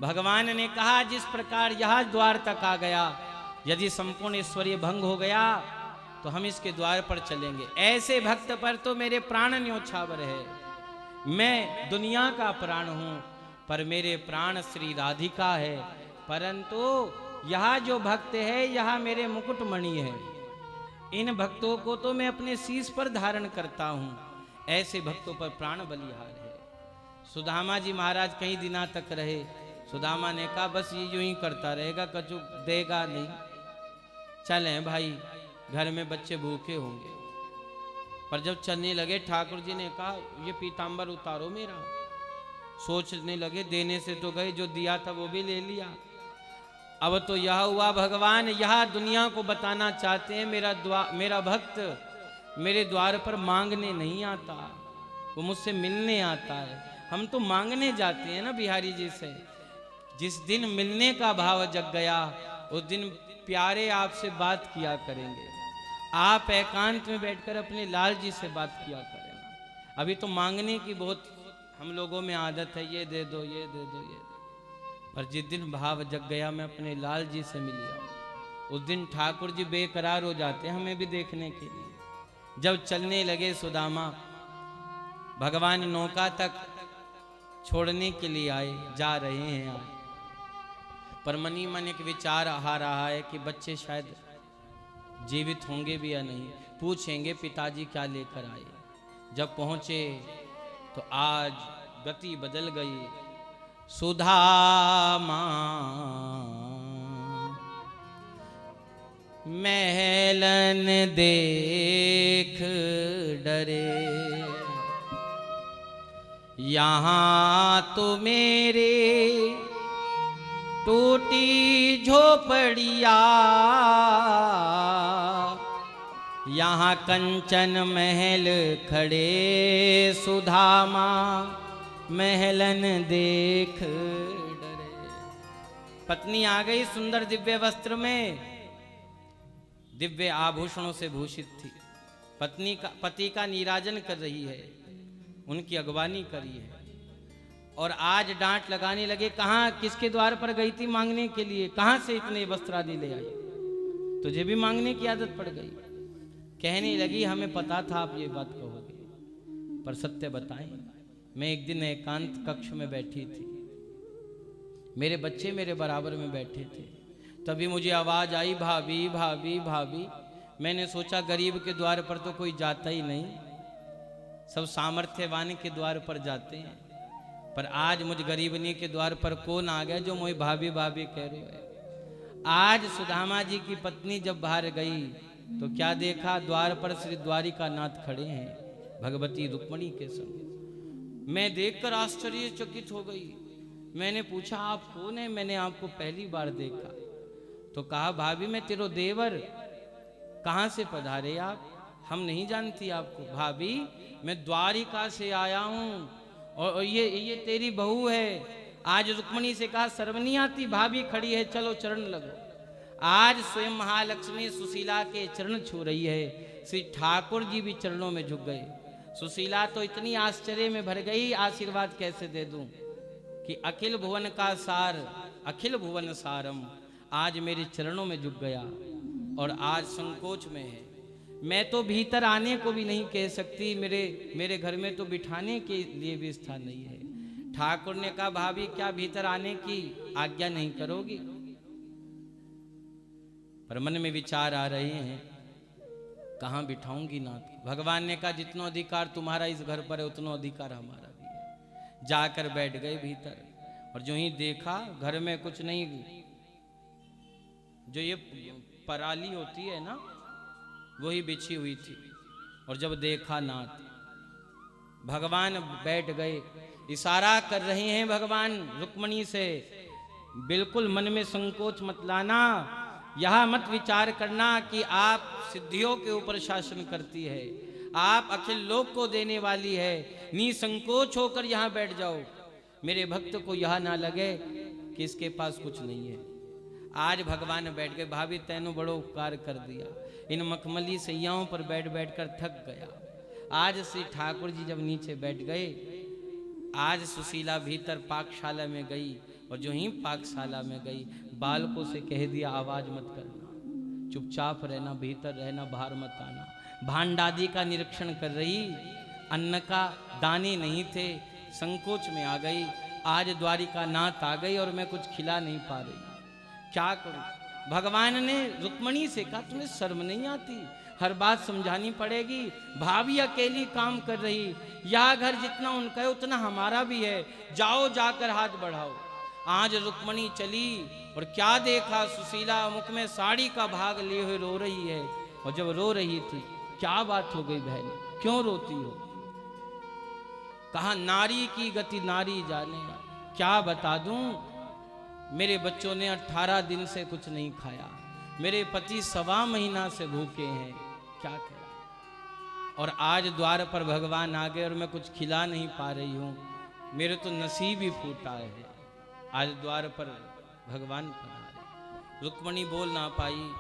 Speaker 1: भगवान ने कहा, जिस प्रकार यह द्वार तक आ गया, यदि संपूर्ण ऐश्वर्य भंग हो गया तो हम इसके द्वार पर चलेंगे। ऐसे भक्त पर तो मेरे प्राण न्योछावर है। मैं दुनिया का प्राण हूं, पर मेरे प्राण श्री राधिका है। परंतु यह जो भक्त है, यह मेरे मुकुटमणि है। इन भक्तों को तो मैं अपने शीश पर धारण करता हूं। ऐसे भक्तों पर प्राण बलिहार है। सुदामा जी महाराज कई दिना तक रहे। सुदामा ने कहा बस ये यूं ही करता रहेगा, कछु देगा नहीं, चलें भाई, घर में बच्चे भूखे होंगे। पर जब चलने लगे ठाकुर जी ने कहा ये पीतांबर उतारो मेरा। सोचने लगे देने से तो गए, जो दिया था वो भी ले लिया। अब तो यह हुआ भगवान यह दुनिया को बताना चाहते हैं मेरा भक्त मेरे द्वार पर मांगने नहीं आता, वो मुझसे मिलने आता है। हम तो मांगने जाते हैं ना बिहारी जी से। जिस दिन मिलने का भाव जग गया उस दिन प्यारे आपसे बात किया करेंगे। आप एकांत में बैठकर अपने लाल जी से बात किया करेंगे। अभी तो मांगने की बहुत हम लोगों में आदत है, ये दे दो ये दे दो ये दे दो। पर जिस दिन भाव जग गया मैं अपने लाल जी से मिल जाऊं, उस दिन ठाकुर जी बेकरार हो जाते हैं हमें भी देखने के लिए। जब चलने लगे सुदामा, भगवान नौका तक छोड़ने के लिए आए, जा रहे हैं आज। पर मनी मन एक विचार आ रहा है कि बच्चे शायद जीवित होंगे भी या नहीं। पूछेंगे पिताजी क्या लेकर आए। जब पहुंचे तो आज गति बदल गई। सुदामा महलन देख डरे, यहाँ तो मेरे टूटी झोपड़िया, यहाँ कंचन महल खड़े सुदामा महलन देख डरे। पत्नी आ गई सुंदर दिव्य वस्त्र में, दिव्य आभूषणों से भूषित थी। पति का नीराजन कर रही है, उनकी अगवानी करी है। और आज डांट लगाने लगे, कहाँ किसके द्वार पर गई थी मांगने के लिए, कहाँ से इतने वस्त्र आदि ले आई, तुझे भी मांगने की आदत पड़ गई। कहने लगी हमें पता था आप ये बात कहोगे, पर सत्य बताएं, मैं एक दिन एकांत कक्ष में बैठी थी, मेरे बच्चे मेरे बराबर में बैठे थे, तभी मुझे आवाज आई भाभी भाभी भाभी। मैंने सोचा गरीब के द्वार पर तो कोई जाता ही नहीं, सब सामर्थ्यवान के द्वार पर जाते हैं। पर आज मुझ गरीबनी के द्वार पर कौन आ गया जो मुझे भाभी भाभी कह रहे हो। आज सुदामा जी की पत्नी जब बाहर गई तो क्या देखा, द्वार पर श्री द्वारिकानाथ खड़े हैं भगवती रुक्मणी के संग। मैं देखकर आश्चर्यचकित हो गई। मैंने पूछा आप कौन है, मैंने आपको पहली बार देखा। तो कहा भाभी मैं तेरो देवर, कहाँ से पधारे आप, हम नहीं जानती आपको। भाभी मैं द्वारिका से आया हूँ और ये तेरी बहू है। आज रुक्मणी से कहा सर्वनी आती, भाभी खड़ी है चलो चरण लगो। आज स्वयं महालक्ष्मी सुशीला के चरण छू रही है। श्री ठाकुर जी भी चरणों में झुक गए। सुशीला तो इतनी आश्चर्य में भर गई, आशीर्वाद कैसे दे दूं कि अखिल भुवन का सार अखिल भुवन सारम आज मेरे चरणों में झुक गया और आज संकोच में है। मैं तो भीतर आने को भी नहीं कह सकती, मेरे घर में तो बिठाने के लिए भी स्थान नहीं है। ठाकुर ने कहा भाभी क्या भीतर आने की आज्ञा नहीं करोगी। पर मन में विचार आ रहे हैं कहाँ बिठाऊंगी नाथ। भगवान ने कहा जितना अधिकार तुम्हारा इस घर पर है उतना अधिकार हमारा भी है। जाकर बैठ गए भीतर और जो ही देखा घर में कुछ नहीं, जो ये पराली होती है ना वही बिछी हुई थी। और जब देखा नाथ, भगवान बैठ गए, इशारा कर रहे हैं भगवान रुक्मणी से, बिल्कुल मन में संकोच मत लाना, यह मत विचार करना कि आप सिद्धियों के ऊपर शासन करती है, आप अखिल लोक को देने वाली है, निसंकोच होकर यहाँ बैठ जाओ। मेरे भक्त को यह ना लगे कि इसके पास कुछ नहीं है। आज भगवान बैठ गए। भाभी तैनू बड़ो उपकार कर दिया, इन मखमली सैयाओं पर बैठ बैठ कर थक गया। आज श्री ठाकुर जी जब नीचे बैठ गए, आज सुशीला भीतर पाकशाला में गई और जो ही पाकशाला में गई बालकों से कह दिया आवाज मत करना, चुपचाप रहना, भीतर रहना, बाहर मत आना। भांडादि का निरीक्षण कर रही, अन्न का दाने नहीं थे, संकोच में आ गई। आज द्वारिका नाथ आ गई और मैं कुछ खिला नहीं पा रही, क्या करूं। भगवान ने रुक्मणी से कहा तुम्हें शर्म नहीं आती, हर बात समझानी पड़ेगी। भाभी अकेली काम कर रही, यह घर जितना उनका है उतना हमारा भी है, जाओ जाकर हाथ बढ़ाओ। आज रुक्मणी चली और क्या देखा, सुशीला मुख में साड़ी का भाग लिए हुए रो रही है। और जब रो रही थी, क्या बात हो गई बहन, क्यों रोती हो? कहा नारी की गति नारी जाने। क्या बता दूं, मेरे बच्चों ने 18 दिन से कुछ नहीं खाया, मेरे पति 1.25 महीना से भूखे हैं, क्या करें। और आज द्वार पर भगवान आ गए और मैं कुछ खिला नहीं पा रही हूं, मेरे तो नसीब ही फूटा है। आज द्वार पर भगवान पधारे। रुक्मणी बोल ना पाई,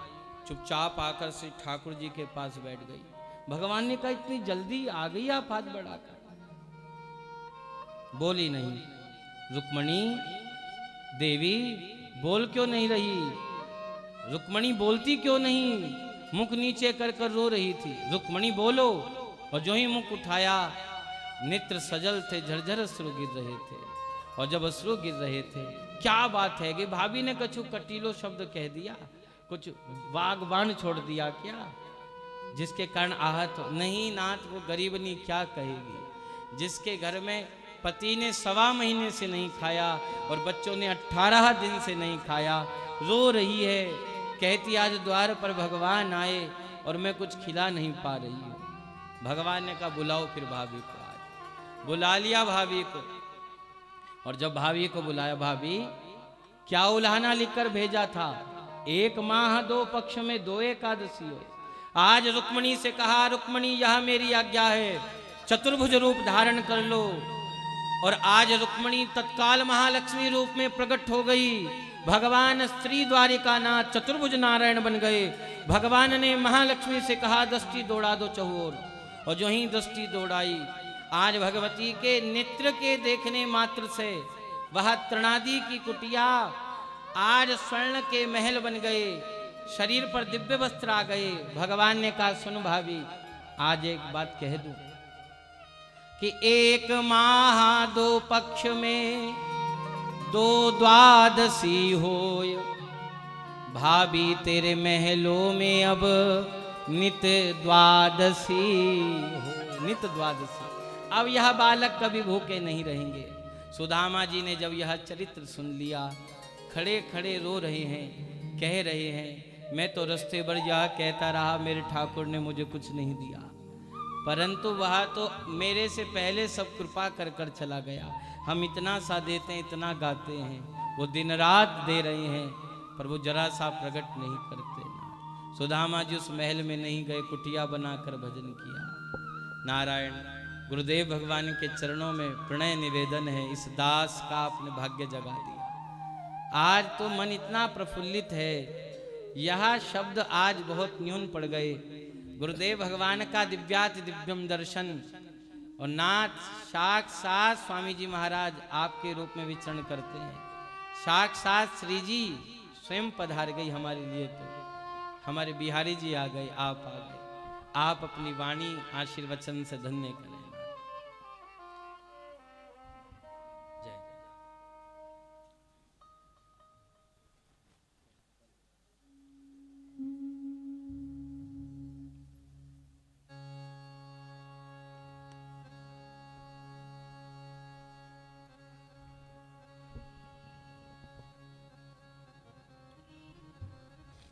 Speaker 1: चुपचाप आकर श्री ठाकुर जी के पास बैठ गई। भगवान ने कहा इतनी जल्दी आ गई आप हाथ बढ़ाकर? बोली नहीं। रुक्मणी देवी बोल क्यों नहीं रही? रुक्मणी बोलती क्यों नहीं? मुख नीचे कर कर रो रही थी। रुक्मणी बोलो। और जो ही मुख उठाया, नेत्र सजल थे, झरझर अश्रु गिर रहे थे। और जब अश्रु गिर रहे थे, क्या बात है कि भाभी ने कछु कटीलो शब्द कह दिया, कुछ वागबान छोड़ दिया क्या, जिसके कारण आहत हो? नहीं नाथ, वो गरीबनी क्या कहेगी, जिसके घर में पति ने 1.25 महीने से नहीं खाया और बच्चों ने 18 दिन से नहीं खाया, रो रही है, कहती आज द्वार पर भगवान आए और मैं कुछ खिला नहीं पा रही हूँ। भगवान ने कहा बुलाओ फिर भाभी को। आज बुला लिया भाभी को। और जब भाभी को बुलाया, भाभी क्या उल्हाना लिखकर भेजा था, 1 माह 2 पक्ष में 2 एकादशी हो। आज रुक्मणी से कहा, रुक्मणी यह मेरी आज्ञा है, चतुर्भुज रूप धारण कर लो। और आज रुक्मणी तत्काल महालक्ष्मी रूप में प्रकट हो गई। भगवान स्त्री द्वारिका नाथ चतुर्भुज नारायण बन गए। भगवान ने महालक्ष्मी से कहा दृष्टि दौड़ा दो चहुओर। और जो ही दृष्टि दौड़ाई, आज भगवती के नेत्र के देखने मात्र से वह तृणादि की कुटिया आज स्वर्ण के महल बन गए, शरीर पर दिव्य वस्त्र आ गए। भगवान ने कहा सुन भाभी, आज एक बात कह दूं कि 1 माह 2 पक्ष में 2 द्वादशी होय। भाभी तेरे महलों में अब नित द्वादशी हो, नित द्वादशी। अब यह बालक कभी भूखे नहीं रहेंगे। सुदामा जी ने जब यह चरित्र सुन लिया, खड़े खड़े रो रहे हैं, कह रहे हैं मैं तो रास्ते भर यह कहता रहा मेरे ठाकुर ने मुझे कुछ नहीं दिया, परंतु वह तो मेरे से पहले सब कृपा कर कर चला गया। हम इतना सा देते हैं, इतना गाते हैं, वो दिन रात दे रहे हैं, पर वो जरा सा प्रकट नहीं करते। सुदामा जी उस महल में नहीं गए, कुटिया बनाकर भजन किया। नारायण गुरुदेव भगवान के चरणों में प्रणय निवेदन है, इस दास का आपने भाग्य जगा दिया। आज तो मन इतना प्रफुल्लित है, यह शब्द आज बहुत न्यून पड़ गए। गुरुदेव भगवान का दिव्याति दिव्यम दर्शन और नाथ साक्षात स्वामी जी महाराज आपके रूप में विचरण करते हैं। साक्षात श्री जी स्वयं पधार गई हमारे लिए। तो हमारे बिहारी जी आ गए, आप आ गए। आप अपनी वाणी आशीर्वचन से धन्य करें।